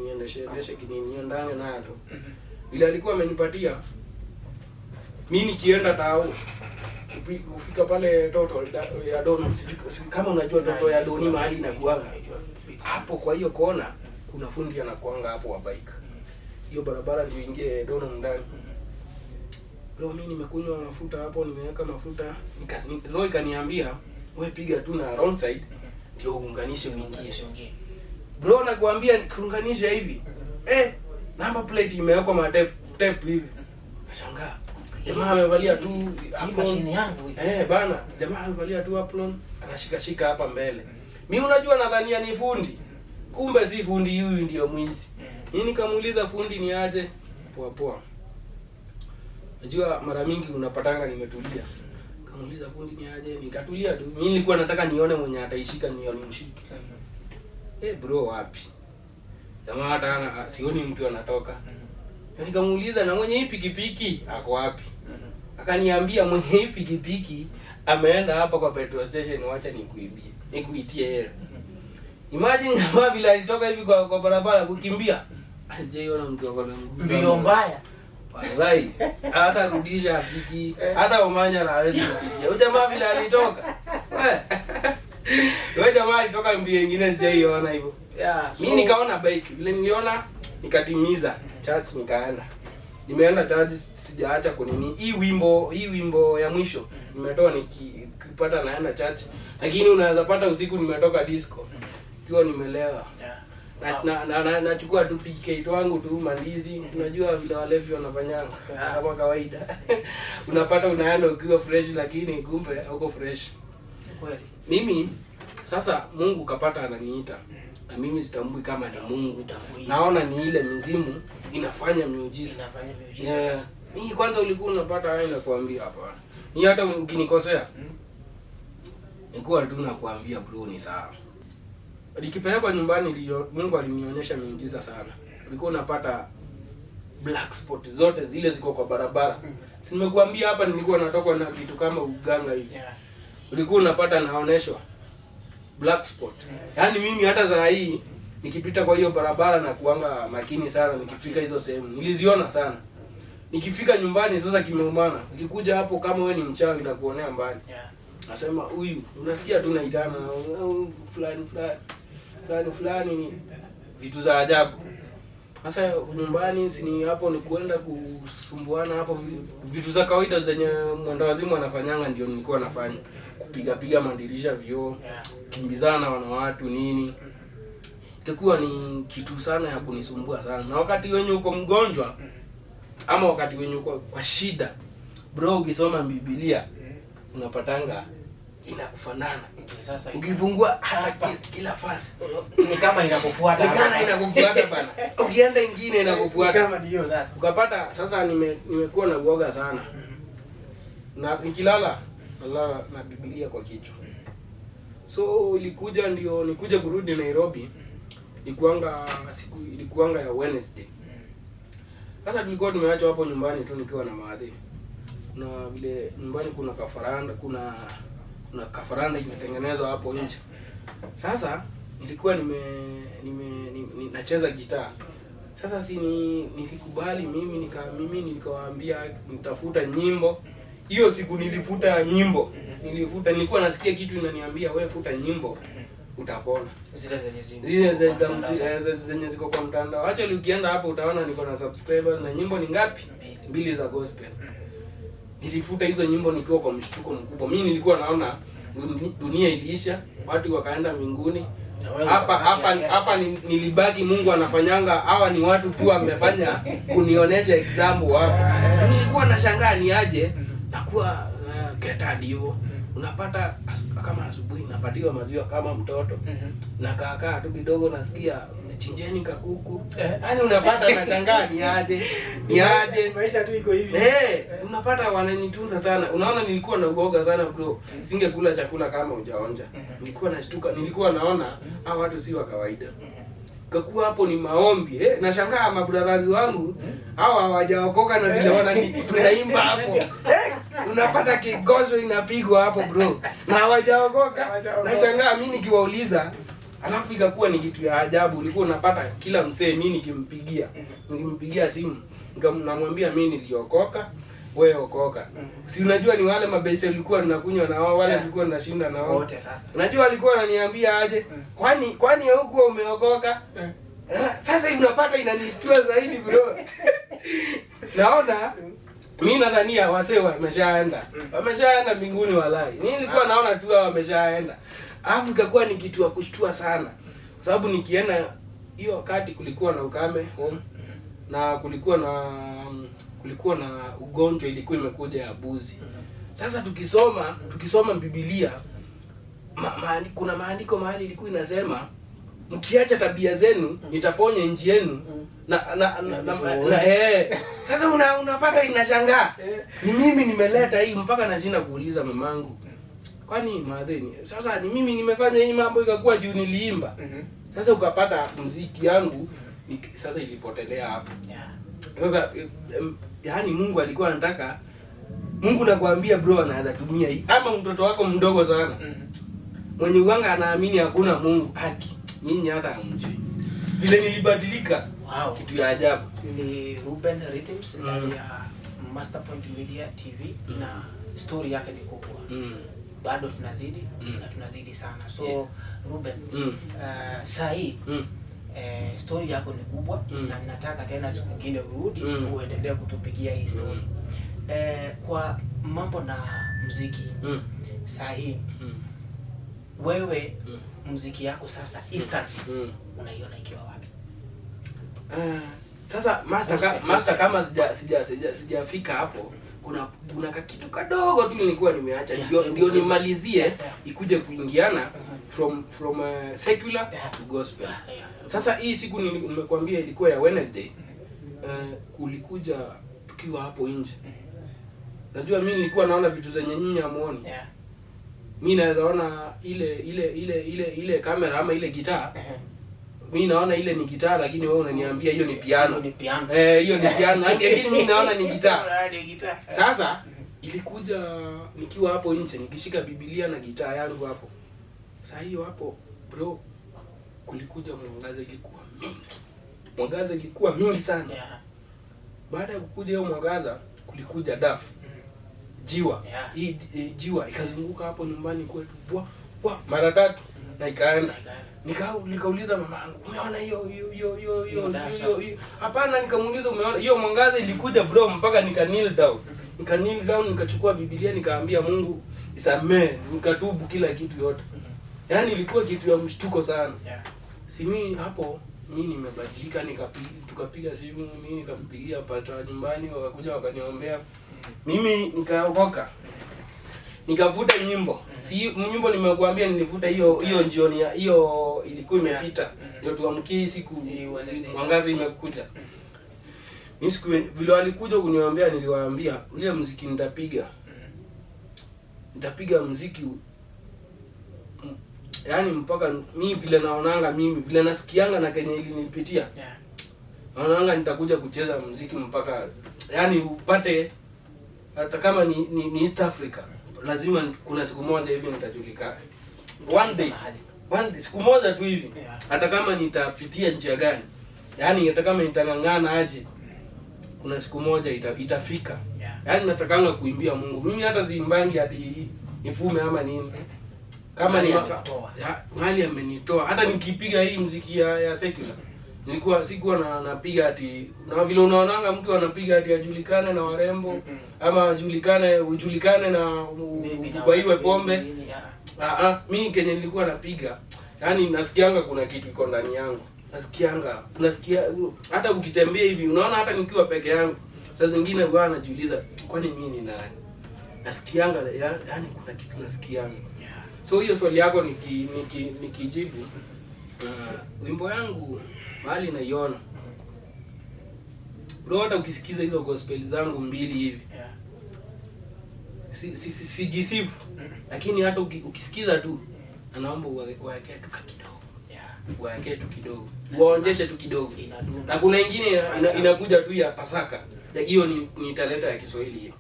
niendeshe niendane nayo tu. Bila alikuwa amenipatia mimi nikienda tao ufika pale Total ya Doni, kama unajua Total ya Doni mahali inakuanga hapo. Kwa hiyo kona kuna fundi anakuanga hapo wa bike. Hiyo barabara ndio ingie Doni ndani. Bro, mimi nimekunywa mafuta hapo, nimeweka mafuta, Roy kaniambia wewe piga tu na wrong side ndio uunganishe uingie. Bro, nakwambia nikiunganisha hivi number plate imewekwa ma tape hivi. Nashangaa jamaa amevalia tu mashine yangu hii. Bana, jamaa amevalia tu apron, anashika hapa mbele. Mimi unajua nadhania ni fundi. Kumbe si fundi, huyu ndio mwizi. Mimi nikamuuliza fundi ni aje? Poa. Unajua mara mingi unapatanga nimetulia. Kamuuliza fundi ni aje? Nikatulia tu. Mimi nilikuwa nataka nione mwenye ataishika nione mshiki. Bro, wapi? Jamaa hata sioni mtu anatoka. Nikamuuliza na mwenye hii pikipiki ako wapi? Akaniambia mwenye hii pikipiki ameenda hapa kwa petrol station, wacha nikuibie. Nikuitie hela. Imagine jamaa bila alitoka hivi kwa barabara kukimbia. Sijaiona mtu ako na mguu. Mbio mbaya. Wallahi, hata rudisha afiki, hata Omanya na hawezi kufikia. Huyo jamaa bila alitoka. Huyo jamaa alitoka mbio nyingine sijaiona hivyo. Mimi nikaona bike, vile niliona nikatimiza charge nikaenda. Nimeenda charge sijaacha kunini. Hii wimbo ya mwisho nimetoa nikipata naenda charge. Lakini unaweza pata usiku nimetoka disco ikiwa nimelewa. Na nachukua tu PK wangu tu mandizi. Unajua vile walevi wanafanyanga kama kawaida. Unapata unaenda ukiwa fresh lakini kumbe hauko fresh. Kweli. Mimi sasa Mungu kapata ananiita. Na mimi sitambui kama ni Mungu. Naona ni ile mizimu inafanya miujiza. Mimi kwanza ulikuwa unapata wewe nakuambia hapa. Ni hata ukinikosea. Nilikuwa tu nakuambia bro ni sawa. Nikipelekwa nyumbani Mungu alinionyesha miujiza sana. Ulikuwa unapata black spot zote zile ziko kwa barabara. Si nimekuambia hapa nilikuwa natoka na kitu kama uganga hivi. Ulikuwa unapata naoneshwa black spot. Yaani mimi hata saa hii nikipita kwa hiyo barabara na kuanga makini sana nikifika hizo sehemu. Niliziona sana. Nikifika nyumbani sasa kimeumana. Ukikuja hapo kama wewe ni mchawi na kuonea mbali. Nasema huyu unasikia tu naitana fulani ni vitu za ajabu. Sasa nyumbani sini hapo ni kuenda kusumbuana hapo vitu za kawaida zenye mwenda wazimu anafanyanga ndio nilikuwa nafanya. Kupiga madirisha vioo, kimbizana wana watu nini. Ikikuwa ni kitu sana ya kunisumbua sana. Na wakati wenye uko mgonjwa ama wakati wenye uko kwa shida, bro, ukisoma Biblia unapatanga inakufanana. Sasa ukifungua kila fasi ni kama inakufuata. Ni kama inakufuata bana. Ukienda ingine inakufuata. Kama ndio sasa. Ukapata sasa nimekuwa na uoga sana. Na nikilala na Biblia kwa kichwa. So ilikuja ndio nikuja kurudi Nairobi. Ilikuanga ya Wednesday. Sasa tulikuwa tumeacha hapo nyumbani tu nikiwa na maadhi. Na vile nyumbani kuna kafaranda imetengenezwa hapo nje. Sasa nilikuwa nacheza gitaa. Sasa nilikubali mimi nikawaambia nitafuta nyimbo. Hiyo siku nilifuta nyimbo. Nilikuwa nasikia kitu inaniambia wewe futa nyimbo utapona. Zile zenye ziko kwa mtandao. Acha ukienda hapo utaona niko na subscribers na nyimbo ni ngapi? 2 za gospel. Nilifuta hizo nyimbo nikiwa kwa mshtuko mkubwa. Mimi nilikuwa naona dunia iliisha, watu wakaenda mbinguni, hapa nilibaki. Mungu anafanyanga, hawa ni watu tu amefanya kunionyesha example hapa. Nilikuwa nashangaa ni aje nakuwa keta ndio unapata kama asubuhi napatiwa maziwa kama mtoto na kaakaa tu kidogo nasikia chinjeni kakuku. Yaani unapata nashangaa ni aje maisha tu iko hivi. Unapata wananitunza sana. Unaona nilikuwa na uoga sana bro. Singekula chakula kama hujaonja. Nilikuwa nashtuka, nilikuwa naona hao watu si wa kawaida. Kakuwa hapo ni maombi. Nashangaa mabrothers wangu hao hawajaokoka na vile wanaimba hapo. Unapata kigosho inapigwa hapo bro. Na hawajaokoka. Nashangaa mimi nikiwauliza, alafu ikakuwa ni kitu ya ajabu. Ulikuwa unapata kila msee mimi nikimpigia simu namwambia mimi niliokoka, wewe okoka. Si unajua ni wale mabeshe walikuwa tunakunywa na wao, wale walikuwa tunashinda na wao. Wote sasa. Unajua walikuwa wananiambia aje? Kwani huko umeokoka? Sasa unapata inanishtua zaidi bro. Naona mimi nadhania wasee wameshaenda mbinguni walai. Mimi nilikuwa naona tu wameshaenda. Alafu ikakuwa ni kitu ya kushtua sana. Kwa sababu nikienda hiyo wakati kulikuwa na ukame home na kulikuwa na ugonjwa ilikuwa imekuja ya buzi. Sasa tukisoma Biblia kuna maandiko mahali ilikuwa inasema mkiacha tabia zenu nitaponya nchi yenu sasa unapata inashangaa. Ni mimi nimeleta hii mpaka nashinda kuuliza mamangu. Kwani madheni? Sasa ni mimi nimefanya hii mambo ikakuwa juu niliimba. Sasa ukapata muziki yangu sasa ilipotelea hapo. Sasa yaani Mungu alikuwa anataka, Mungu nakwambia bro anaweza tumia hii ama mtoto wako mdogo sana. Mwenye uwanga anaamini hakuna Mungu haki. Nyinyi hata hamjui. Vile nilibadilika. Wow. Kitu ya ajabu. Ni Ruben Rhythms ndani ya Masterpoint Media TV na story yake ni kubwa. Bado tunazidi na tunazidi sana. So Ruben, saa hii story yako ni kubwa na nataka tena siku nyingine urudi uendelee kutupigia hii story. Kwa mambo na muziki saa hii wewe muziki yako sasa Eastern unaiona ikiwa wapi? Sasa master kama sijafika hapo, kuna kitu kadogo tu nilikuwa nimeacha ndio nimalizie ikuje kuingiana from secular to gospel. Sasa hii siku nimekuambia ilikuwa ya Wednesday. Kulikuja tukiwa hapo nje. Najua mimi nilikuwa naona vitu zenye nyinyi hamuoni. Mimi naweza ona ile kamera ama ile gitaa. Mimi naona ile ni gitaa lakini wewe unaniambia hiyo ni piano. Hiyo ni piano. Lakini mimi naona ni gitaa. Sasa ilikuja nikiwa hapo nje nikishika Biblia na gitaa yangu hapo. Sasa hiyo hapo bro kulikuja mwangaza ilikuwa mingi. Mwangaza ilikuwa mingi sana. Baada ya kukuja hiyo mwangaza kulikuja dafu. Jiwa. Hii jiwa ikazunguka hapo nyumbani kwetu. Mara 3 na ikaenda. Nikauliza mamangu, umeona hiyo? Hapana, nikamuuliza umeona? Hiyo mwangaza ilikuja bro mpaka nika kneel down nikachukua Biblia nikaambia Mungu isamee, nikatubu kila kitu yote. Yaani ilikuwa kitu ya mshtuko sana. Si mimi hapo mimi nimebadilika tukapiga simu mimi nikampigia pastor nyumbani wakakuja wakaniombea. Mimi nikaokoka. Nikavuta nyimbo. Si nyimbo nimekuambia nilivuta hiyo jioni hiyo ilikuwa imepita. Ndio tuamkie siku mwangaza imekuja. Mimi siku vile walikuja kuniombea niliwaambia ile muziki nitapiga muziki yaani mpaka mimi vile naonanga mimi vile nasikianga na Kenya ilinipitia. Naonanga nitakuja kucheza muziki mpaka yaani upate hata kama ni East Africa. Lazima kuna siku moja hivi nitajulikana. One day siku moja tu hivi. Hata kama nitapitia njia gani. Yaani hata kama nitangangana aje. Kuna siku moja itafika. Yaani natakanga kuimbia Mungu. Mimi hata siimbangi ati nifume ama nini. Kama ni mahali amenitoa. Hata nikipiga hii muziki ya secular. Sikuwa napiga ati na vile unaonanga mtu anapiga ati ajulikane na warembo ama ujulikane na ubaiwe pombe. Mimi Kenya nilikuwa napiga Yaani nasikianga kuna kitu iko ndani yangu. Unasikia hata ukitembea hivi, unaona hata nikiwa peke yangu. Saa zingine huwa najiuliza kwani mimi ni nani? Nasikianga yaani kuna kitu nasikianga. So hiyo swali yako nikijibu wimbo yangu mahali naiona. Bro, hata ukisikiza hizo gospel zangu mbili hivi. Sijisifu. Lakini hata ukisikiza tu anaomba uweke tu kidogo. Uweke tu kidogo. Uonjeshe tu kidogo. Na kuna nyingine inakuja tu ya Pasaka. Hiyo ni talenta ya Kiswahili hiyo.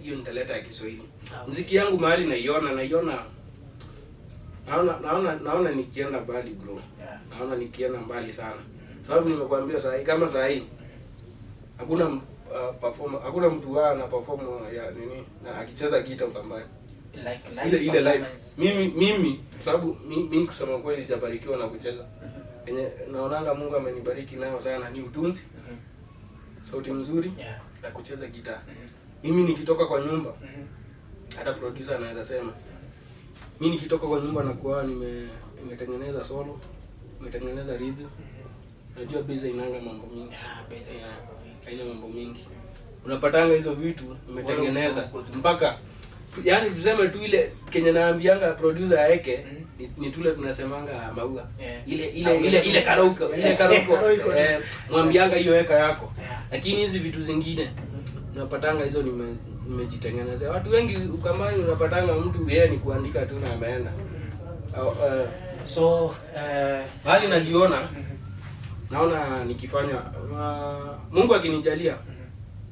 Hiyo ni talenta ya Kiswahili. Muziki yangu mahali naiona naona nikienda mbali bro. Naona nikienda mbali sana. Sababu nimekuambia saa hii hakuna mtu ana perform ya nini na akicheza gita ukambani. Ile live. Mimi sababu mimi kusema kweli sijabarikiwa na kucheza. Yenye naonanga Mungu amenibariki nayo sana ni utunzi. Sauti mzuri na kucheza gita. Mimi nikitoka kwa nyumba hata producer anaweza sema mimi nikitoka kwa nyumba na kuwa nimetengeneza solo, nimetengeneza rhythm. Najua bass inanga mambo mingi. Haina mambo mingi. Unapatanga hizo vitu nimetengeneza mpaka yaani tuseme tu ile Kenya naambianga producer aeke ni tule tunasemanga maua. Ile karaoke, mwambianga hiyo weka yako. Lakini hizi vitu zingine unapatanga hizo nimejitengenezea. Watu wengi ukambani unapatanga mtu yeye ni kuandika tu na ameenda. Bali najiona naona nikifanya Mungu akinijalia.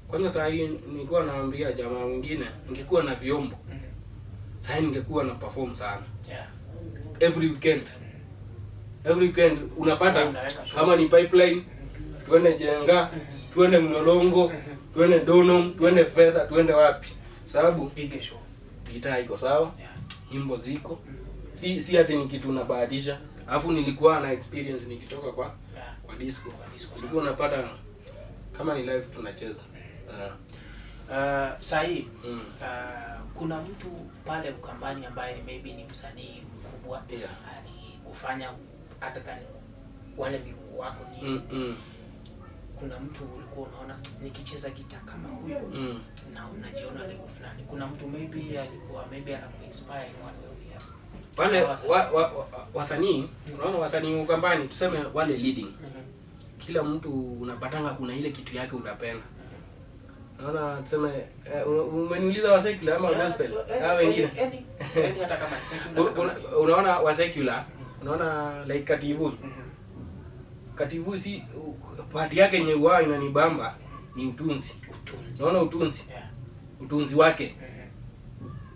Kwanza saa hii nilikuwa naambia jamaa mwingine ningekuwa na vyombo. Sasa ningekuwa na perform sana. Every weekend unapata kama ni Pipeline, tuende Jenga, tuende Mlolongo, tuende Donholm, tuende Fedha, tuende wapi? Sababu big show. Gitaa iko sawa. Nyimbo ziko. Si ati ni kitu nabahatisha. Alafu nilikuwa na experience nikitoka kwa disco. Nilikuwa napata kama ni live tunacheza. Sahi kuna mtu pale Ukambani ambaye maybe ni msanii mkubwa alikufanya hata tani wale miungu wako ni kuna mtu ulikuwa unaona nikicheza gitaa kama huyo na unajiona level fulani. Kuna mtu maybe alikuwa anakuinspire one way pale wasanii unaona wasanii Ukambani tuseme wale leading kila mtu unapatanga kuna ile kitu yake unapenda. Naona tuseme umeniuliza wa secular ama gospel au wengine hata kama secular unaona wa secular unaona like Kativu si party yake yenye wao inanibamba ni utunzi. Unaona utunzi wake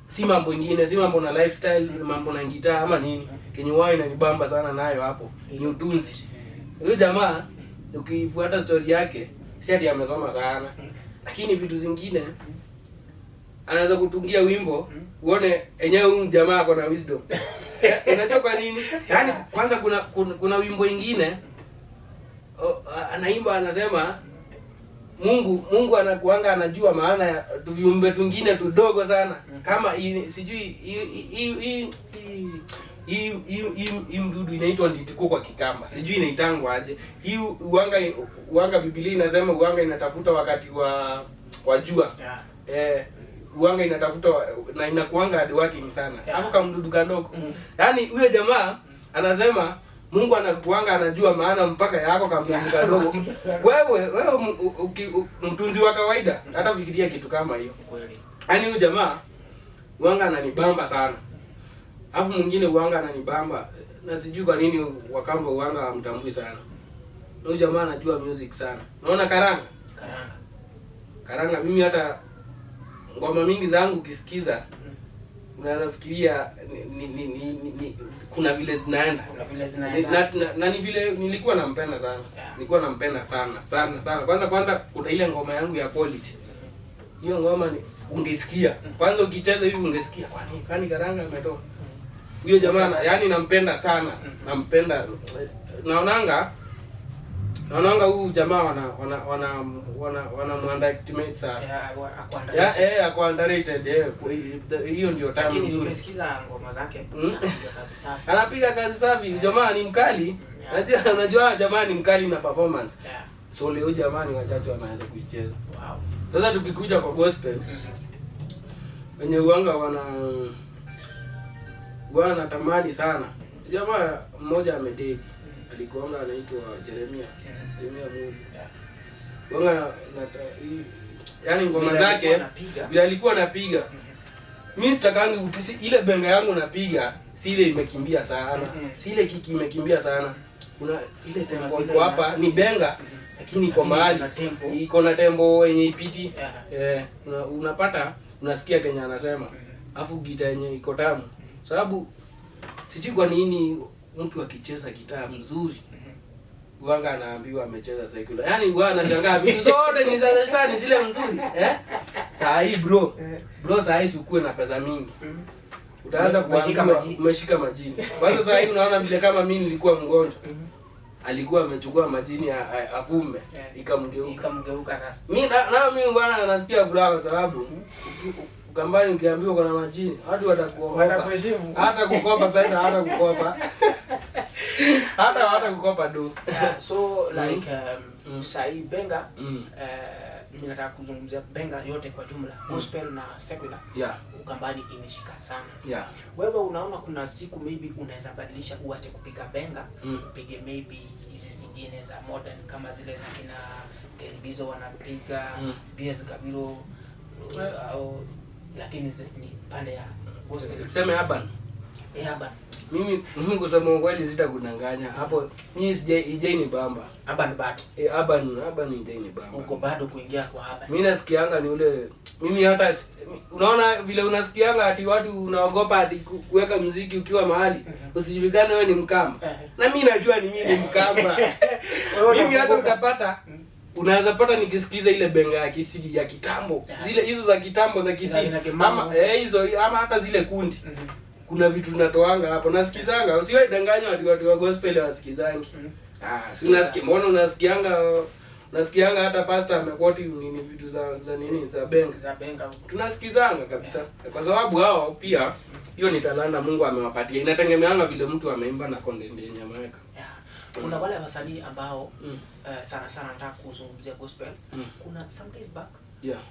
si mambo mengine, si mambo na lifestyle, mambo na gitaa ama nini. Kenye wao inanibamba sana nayo hapo ni utunzi. Huyo jamaa ukifuata story yake si ati amesoma sana, lakini vitu zingine anaweza kutungia wimbo uone enyewe huyu jamaa ako na wisdom. Unajua kwa nini? Yaani kwanza kuna wimbo ingine anaimba anasema Mungu anakuanga anajua maana ya viumbe vingine tudogo sana kama sijui hii mdudu inaitwa nditiko kwa Kikamba. Sijui inaitangwa aje. Hii uanga Biblia inasema uanga inatafuta wakati wa jua. Uanga inatafuta na inakuanga hard working sana. Hapo kama mdudu kandogo. Yaani huyo jamaa anasema Mungu anakuanga anajua maana mpaka yako kama mdudu kandogo. Wewe mtunzi wa kawaida hata fikiria kitu kama hiyo. Kweli. Yaani huyo jamaa uanga ananibamba sana. Alafu mwingine uanga ananibamba na sijui kwa nini Wakamba uanga hamtambui sana. Huyo jamaa anajua music sana. Unaona Karanga mimi hata ngoma mingi zangu ukisikiza unaweza fikiria kuna vile zinaenda. Na ni vile nilikuwa nampenda sana. Nilikuwa nampenda sana. Kwanza kuna ile ngoma yangu ya Quality. Hiyo ngoma ni ungesikia. Kwanza ukicheza hivi ungesikia kwani Karanga ametoka. Huyo jamaa yani nampenda sana. Nampenda. Naonanga Naonanga huyu jamaa wana underestimate sana. Ako underrated. Hiyo ndio tamu nzuri. Lakini nimesikiza ngoma zake, anapiga kazi safi. Anapiga kazi safi. Jamaa ni mkali. Unajua jamaa ni mkali na performance. So leo jamaa ni wachache wanaweza kuicheza. Wow. Sasa tukikuja kwa gospel, wenye uanga wanatamani sana. Jamaa mmoja amededi. Alikuanga anaitwa Jeremia Mungu. Wanga yaani ngoma zake bila alikuwa anapiga. Mimi sitakangi upisi ile benga yangu napiga, si ile imekimbia sana. Si ile kiki imekimbia sana. Kuna ile tempo iko hapa ni benga lakini iko mahali iko na tempo yenye ipiti. Unapata unasikia Kenya anasema. Afu gita yenye iko tamu. Sababu sijui kwa nini mtu akicheza gitaa mzuri wanga anaambiwa amecheza secular. Yaani bwana anashangaa vitu zote ni za shetani zile mzuri. Saa hii bro saa hii ukue na pesa mingi. Utaanza kuambiwa umeshika majini. Kwanza saa hii unaona vile kama mimi nilikuwa mgonjwa. Alikuwa amechukua majini afume ikamgeuka sasa. Mimi bwana nasikia furaha kwa sababu Ukambani ukiambiwa kuna majini, watu watakuheshimu. Hata kukopa pesa, hata kukopa. hata kukopa do. So like sai benga mimi nataka kuzungumzia benga yote kwa jumla, gospel na secular. Ukambani imeshika sana. Wewe unaona kuna siku maybe unaweza badilisha uache kupiga benga, upige maybe hizi zingine za modern kama zile za kina Kelbizo wanapiga, BS Kabiro au lakini ni pande ya gospel. Sema urban. Urban. Mimi kusema kweli sitakudanganya. Hapo mimi sijai ni bamba. Urban bado. Urban ni bamba. Uko bado kuingia kwa urban. Mimi nasikianga ni ule mimi hata unaona vile unasikianga ati watu unaogopa ati kuweka muziki ukiwa mahali usijulikane wewe ni Mkamba. Na mimi najua ni mimi ni Mkamba. Mimi hata utapata unaweza pata nikisikiza ile benga ya Kisii ya kitambo. Zile hizo za kitambo za Kisii. Ama hizo ama hata zile kundi. Kuna vitu tunatoanga hapo. Nasikizanga. Usiwe danganya watu wa gospel wasikizangi. Si unasikia mbona unasikianga hata pastor amekoti nini vitu za nini za benga. Tunasikizanga kabisa. Kwa sababu hao pia hiyo ni talanta Mungu amewapatia. Inategemeanga vile mtu ameimba na content yenye ameweka. Kuna wale wasanii ambao sana nataka kuzungumzia gospel. Kuna some days back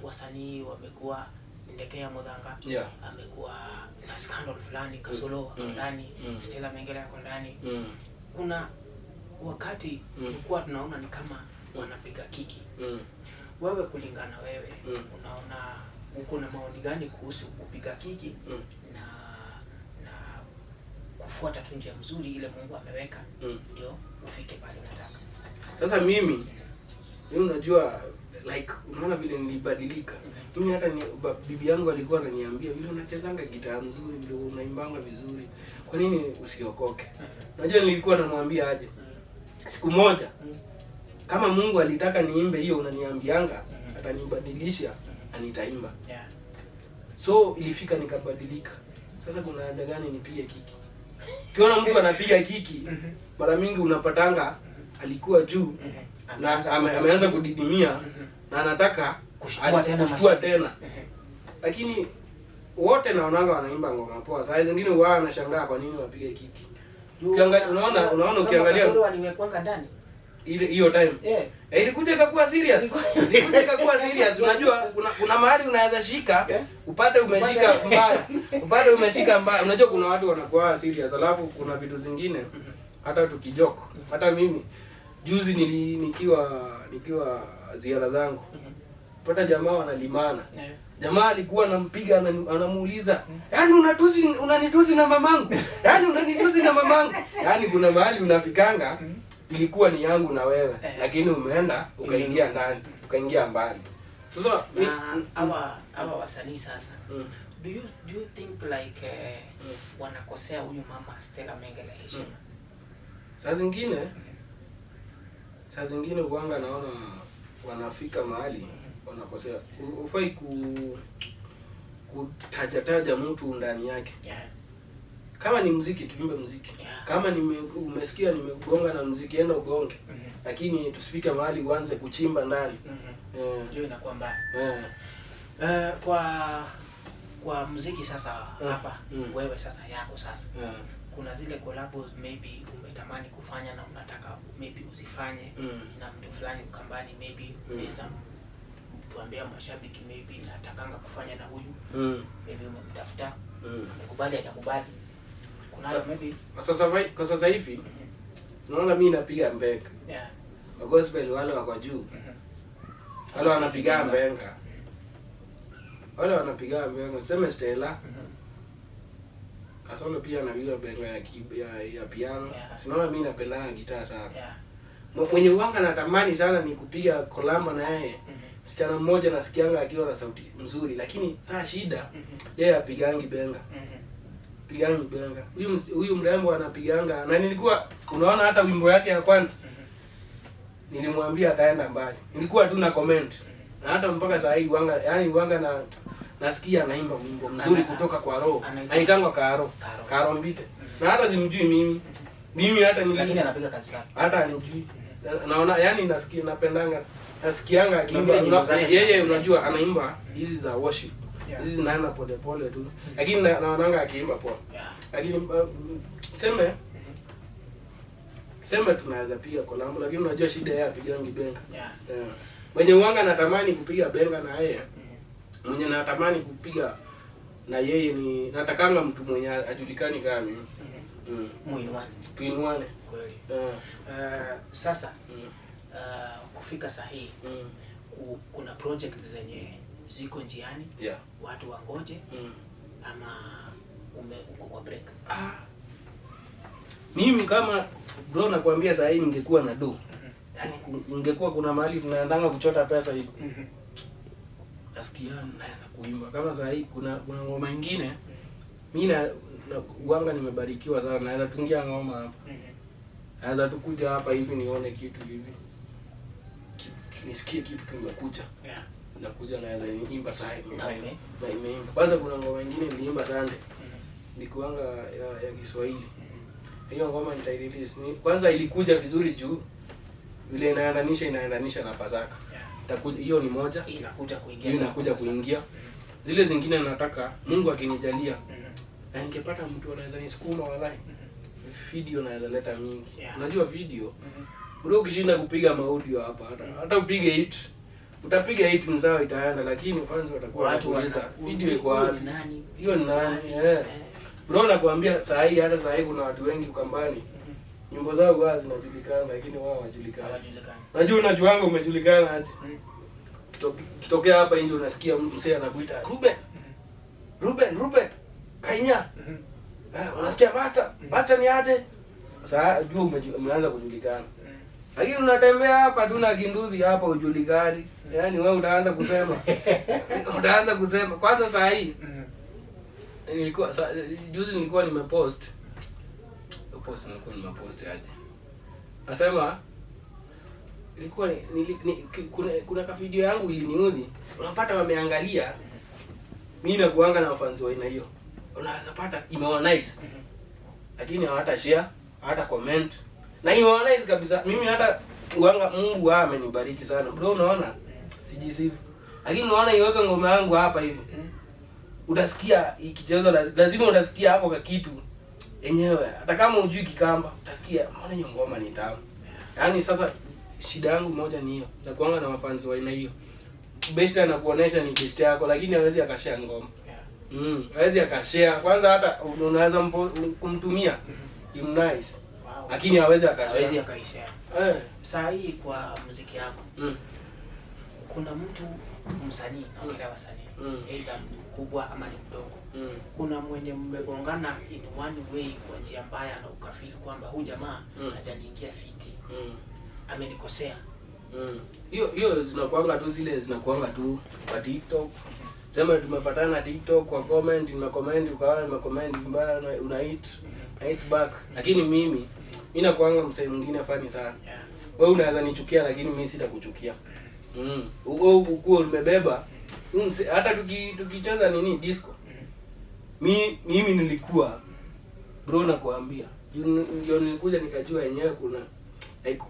wasanii wamekuwa Ndekea Mudhanga amekuwa na scandal fulani, Kasolo ndani, Stella Mengele yako ndani. Kuna wakati tulikuwa tunaona ni kama wanapiga kiki. Wewe kulingana wewe unaona uko na maoni gani kuhusu kupiga kiki na kufuata tu njia mzuri ile Mungu ameweka ndio ufike pale unataka? Sasa mimi unajua like unaona vile nilibadilika. Mimi hata bibi yangu alikuwa ananiambia vile unachezanga gitaa mzuri, vile unaimbanga vizuri. Kwa nini usiokoke? Unajua nilikuwa namwambia aje. Siku moja kama Mungu alitaka niimbe hiyo unaniambianga atanibadilisha na nitaimba. So ilifika nikabadilika. Sasa kuna haja gani nipige kiki? Ukiona mtu anapiga kiki mara mingi unapatanga alikuwa juu na ameanza kudidimia na anataka kushtua tena. Lakini wote naonanga wanaimba ngoma poa. Saa zingine wao wanashangaa kwa nini wapige kiki. Ukiangalia unaona ukiangalia solo aliwekwanga ndani ile hiyo time. Ilikuja ikakuwa serious. Unajua kuna mahali unaweza shika upate umeshika mbaya. Unajua kuna watu wanakuwa serious alafu kuna vitu zingine hata tukijoko. Hata mimi juzi nikiwa ziara zangu. Pata jamaa wanalimana. Jamaa alikuwa anampiga anamuuliza, "Yaani unanitusi na mamangu? Yaani unanitusi na mamangu?" Yaani kuna mahali unafikanga ilikuwa ni yangu na wewe, lakini umeenda ukaingia ndani, ukaingia mbali. Sasa hawa wasanii sasa. Do you think like wanakosea huyu mama Stella Mengele heshima? Saa zingine uanga naona wanafika mahali wanakosea. Ufai kutaja mtu ndani yake. Kama ni muziki tuimbe muziki. Yeah. Kama umesikia nimegonga na muziki, enda ugonge. Lakini tusifike mahali uanze kuchimba ndani. Ndio inakuwa mbaya. Kwa muziki sasa hapa wewe sasa yako sasa. Kuna zile collabs maybe umetamani kufanya na unataka maybe uzifanye na mtu fulani Ukambani, maybe unaweza tuambia mashabiki maybe natakanga kufanya na huyu maybe umemtafuta amekubali hajakubali, kunayo maybe kwa sasa hivi naona mimi napiga mbenga. Wa gospel wale wako juu wale wanapiga mbenga, wale wanapiga mbenga, sema Stella Kasolo pia anapiga benga ya piano. Sinaona mimi napenda gitaa sana. Mwenye uwanga natamani sana ni kupiga kolamba na yeye. Msichana mmoja nasikianga akiwa na sauti nzuri, lakini saa shida yeye apigangi benga. Pigangi benga. Huyu mrembo anapiganga. Na nilikuwa unaona hata wimbo yake ya kwanza. Nilimwambia ataenda mbali. Nilikuwa tu na comment. Na hata mpaka saa hii uwanga na nasikia anaimba wimbo mzuri kutoka kwa roho. Anaitangwa Karo Mbite. Na hata simjui mimi. Mimi hata lakini anapiga kazi sana. Hata anijui. Naona yani napendanga. Nasikianga akiimba. Yeye unajua anaimba hizi za worship. Hizi zinaenda pole pole tu. Lakini naonanga akiimba poa. Lakini sema tunaweza piga kolabo, lakini unajua shida yake apigangi benga. Mwenye uwanga natamani kupiga benga na yeye. Mwenye natamani kupiga na yeye ni natakanga mtu mwenye ajulikani kama mimi. Tuinuane. Kweli. Sasa kufika sahihi. Kuna project zenye ziko njiani. Watu wangoje ama uko kwa break. Mimi kama bro nakwambia saa hii ningekuwa na do. Yaani ningekuwa kuna mahali tunaendanga kuchota pesa hivi. Nasikia naweza kuimba. Kama saa hii kuna ngoma nyingine mimi na uwanga nimebarikiwa sana, naweza tungia ngoma hapa. Naweza tukuja hapa hivi nione kitu hivi. Nisikie kitu kimekuja. Nakuja naweza niimba saa hii. Na imeimba. Kwanza kuna ngoma nyingine niliimba Sunday. Nikuanga ya Kiswahili. Hiyo ngoma nitairelease. Kwanza ilikuja vizuri juu vile inaendanisha na Pasaka. Itakuja hiyo ni moja, inakuja kuingia. Zile zingine nataka Mungu akinijalia. Na ningepata mtu anaweza nisukuma wallahi. Video naweza leta mingi. Unajua video bro ukishinda kupiga audio hapa hata upige hit. Utapiga hit ni sawa itaenda, lakini fans watakuwa wanauliza video iko wapi? Hiyo ni nani? Bro nakwambia saa hii kuna watu wengi Ukambani. Nyimbo zao huwa zinajulikana lakini wao hawajulikani. Unajua unajuanga umejulikana aje? Kitokea hapa nje unasikia msee anakuita Ruben Kainya. Unasikia master ni aje? Sasa jua umeanza kujulikana. Lakini unatembea hapa tu na kinduthi hapa ujulikani. Yaani wewe utaanza kusema kwanza saa hii. Juzi nilikuwa nimepost aje. Nasema ilikuwa kuna ka video yangu iliniudhi. Unapata wameangalia. Mimi nakuanga na fans wa aina hiyo. Unaweza pata imeonize. Lakini hawata share, hawata comment. Na imeonize kabisa. Mimi hata Mungu amenibariki sana. Bro unaona? Sijisifu. Lakini unaona iweke ngoma yangu hapa hivi. Utasikia ikichezwa lazima utasikia hapo kwa kitu yenyewe. Hata kama hujui Kikamba, utasikia mbona hiyo ngoma ni tamu. Yaani sasa shida yangu moja ni hiyo. Na kuanga na mafans wa aina hiyo. Best anakuonesha ni best yako lakini hawezi akashare ngoma. Hawezi akashare. Kwanza hata unaweza kumtumia. Nice. Lakini hawezi akashare. Saa hii kwa muziki yako. Kuna mtu msanii na wasanii. Either mkubwa ama ni mdogo. Kuna mwenye mmegongana in one way kwa njia mbaya na ukafili kwamba huyu jamaa hajaniingia fiti. Amenikosea. Hiyo zinakuanga tu kwa TikTok. Sema tumepatana TikTok kwa comment, ukaona nimecomment mbaya una hit back. Lakini mimi nakuanga msee mwingine fani sana. Wewe unaweza nichukia lakini mimi sitakuchukia. Uko umebeba hata tukicheza disco. Mimi nilikuwa Bro nakwambia. Ndio nilikuja nikajua yenyewe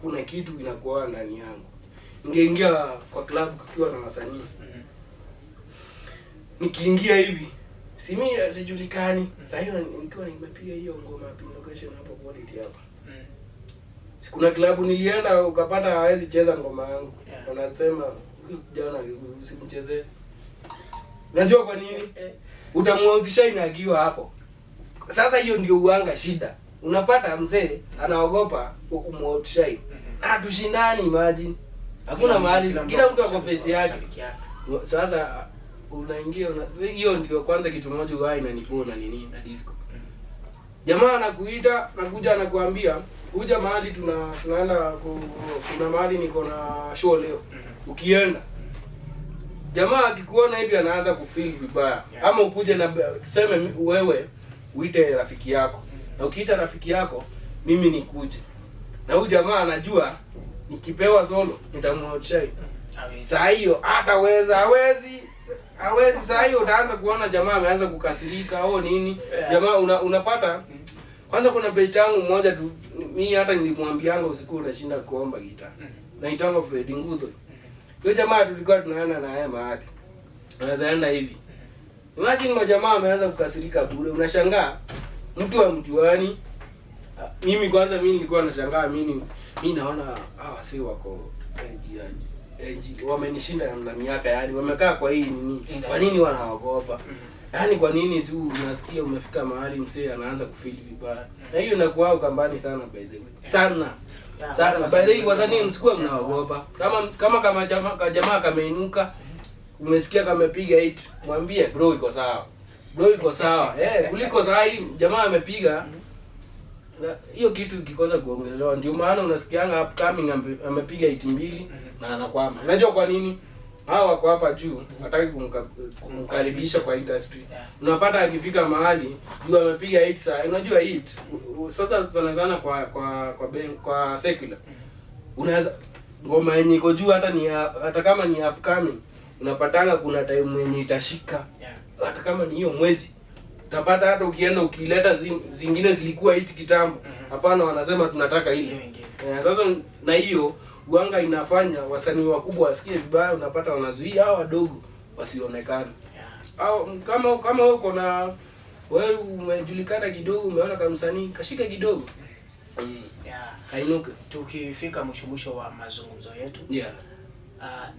kuna kitu inakuwa ndani yangu. Ningeingia kwa club kukiwa na wasanii. Nikiingia hivi si mimi sijulikani. Sasa hiyo nikiwa nimepiga hiyo ngoma location hapo quality hapa. Kuna klabu nilienda ukapata hawezi cheza ngoma yangu. Wanasema huyu kijana usimchezee. Unajua kwa nini? Utamwautisha inagiwa hapo. Sasa hiyo ndio uanga shida. Unapata mzee anaogopa kumwautisha. Na tushindani imagine. Hakuna mahali kila mtu ako face yake. Sasa unaingia hiyo ndio kwanza kitu moja huwa inanipona nini na disco. Jamaa anakuita, nakuja anakuambia, "Kuja mahali tunaenda kuna mahali niko na show leo." Ukienda jamaa akikuona hivi anaanza kufeel vibaya. Ama ukuje na tuseme wewe uite rafiki yako. Na ukiita rafiki yako, mimi nikuje. Na huyu jamaa anajua nikipewa solo nitamwachia. Saa hiyo hawezi saa hiyo utaanza kuona jamaa ameanza kukasirika au nini. Jamaa unapata kwanza kuna best yangu mmoja tu mimi hata nilimwambianga usiku unashinda kuomba gitaa. Naitanga Fred Ngudho. Yule jamaa tulikuwa tunaenda na yeye mahali. Anazaenda hivi. Imagine majamaa ameanza kukasirika bure. Unashangaa mtu amjuani. Mimi kwanza nilikuwa nashangaa mimi naona hawa si wako wamenishinda na miaka yani wamekaa kwa hii nini. Kwa nini wanaogopa? Yaani kwa nini tu unasikia umefika mahali msee anaanza kufeel vibaya. Na hiyo inakuwa ukambani sana by the way. Sana. Sana. By the way wasanii msikuwa mnaogopa. Kama jamaa kameinuka umesikia kamepiga 8 mwambie bro iko sawa. Bro iko sawa. Kuliko saa hii jamaa amepiga na hiyo kitu kikosa kuongelewa. Ndio maana unasikianga upcoming amepiga 8 na anakwama. Unajua kwa nini? Hao wako hapa juu hataki kumkaribisha kwa industry. Unapata akifika mahali juu amepiga 8 saa. Unajua hit. Sasa sana kwa secular. Unaweza ngoma yenye iko juu hata kama ni upcoming unapatanga kuna time yenye itashika. Hata kama ni hiyo mwezi. Utapata hata ukienda ukileta zingine zilikuwa hit kitambo. Hapana wanasema tunataka hili. Sasa na hiyo uanga inafanya wasanii wakubwa wasikie vibaya, unapata wanazuia hao wadogo wasionekane. Au kama uko na wewe umejulikana kidogo, umeona kama msanii kashika kidogo. Kainuka. Tukifika mwisho wa mazungumzo yetu.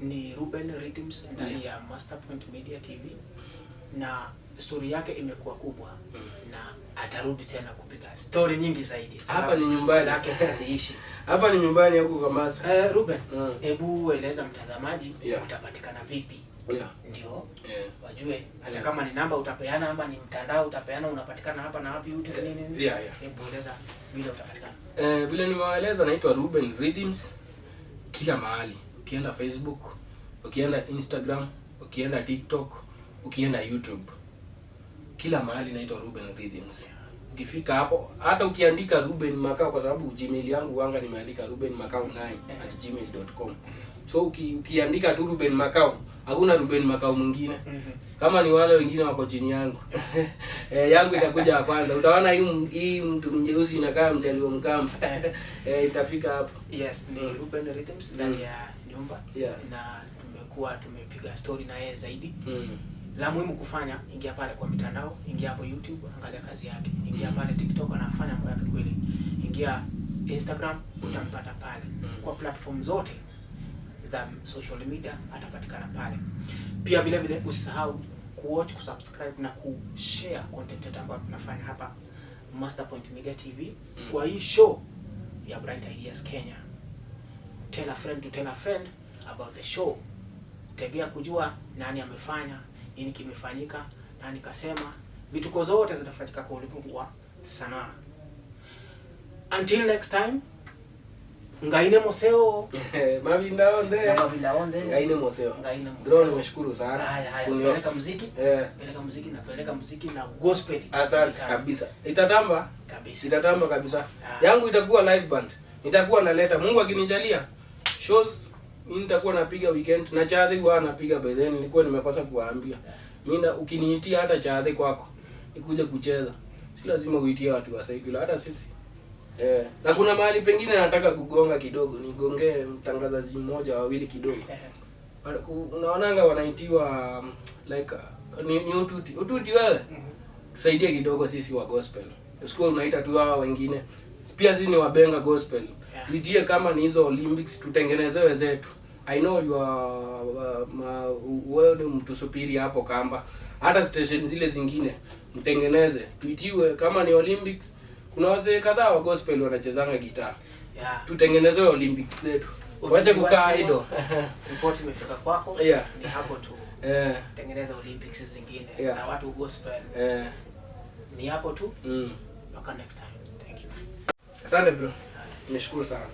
Ni Ruben Rhythms ndani ya Masterpoint Media TV na story yake imekuwa kubwa na atarudi tena kupiga story nyingi zaidi. Hapa ni nyumbani zake haziishi. Hapa ni nyumbani huko Kamasa. Ruben, hebu eleza mtazamaji utapatikana vipi? Ndio. Wajue hata kama ni namba utapeana ama ni mtandao utapeana unapatikana hapa na wapi YouTube nini? Hebu eleza vile utapatikana. Vile nimewaeleza naitwa Ruben Rhythms kila mahali. Ukienda Facebook, ukienda Instagram, ukienda TikTok, ukienda YouTube. Kila mahali naitwa Ruben Rhythms. Ukifika hapo hata ukiandika Ruben Makau kwa sababu Gmail yangu wanga nimeandika rubenmakau9@gmail.com. So ukiandika tu Ruben Makau, hakuna Ruben Makau mwingine. Kama ni wale wengine wako chini yangu. Yangu itakuja ya kwanza. Utaona hii mtu mjeusi inakaa mjaliwa Mkamba. Itafika hapo. Yes, ni Ruben Rhythms ndani ya nyumba. Na tumepiga story na yeye zaidi. La muhimu kufanya, ingia pale kwa mitandao, ingia hapo YouTube, angalia kazi yake. Ingia pale TikTok anafanya mambo yake kweli. Ingia Instagram utampata pale. Kwa platform zote za social media atapatikana pale. Pia vile usisahau kuwatch, kusubscribe na kushare content ambayo tunafanya hapa Masterpoint Media TV kwa hii show ya Bright Ideas Kenya. Tell a friend to tell a friend about the show. Tegea kujua nani amefanya, nini kimefanyika, nani kasema, vituko zote zinafanyika kwa ulimwengu wa sanaa. Until next time, ngaine moseo. Mabinda onde. Ngaine moseo. Bro, nimeshukuru sana. Peleka muziki. Peleka muziki na gospel. Asante kabisa. Itatamba kabisa. Yangu itakuwa live band. Nitakuwa naleta Mungu akinijalia. Shows nitakuwa napiga weekend na Chadhi huwa napiga by then nilikuwa nimekosa kuwaambia. Mimi ukiniitia hata Chadhi kwako nikuje kucheza. Si lazima uitie watu wa secular, hata sisi. Na kuna mahali pengine nataka kugonga kidogo, nigongee mtangazaji mmoja wawili kidogo. Unaonanga wanaitiwa like ni ututi wewe. Tusaidie kidogo sisi wa gospel. Usikuwa unaita tu hawa wengine. Pia sisi ni wabenga gospel. Tuitie kama ni hizo Olympics, tutengenezewe zetu. I know you are wewe ni mtu superior hapo Kamba. Hata station zile zingine mtengeneze. Tuitiwe kama ni Olympics. Kuna wazee kadhaa wa gospel wanachezanga gitaa. Tutengenezewe Olympics zetu. Wacha kukaa idle. Report imefika kwako. Ni hapo tu. Tengeneza Olympics zingine za watu gospel. Ni hapo tu. Mpaka next time. Thank you. Asante bro. Nimeshukuru sana.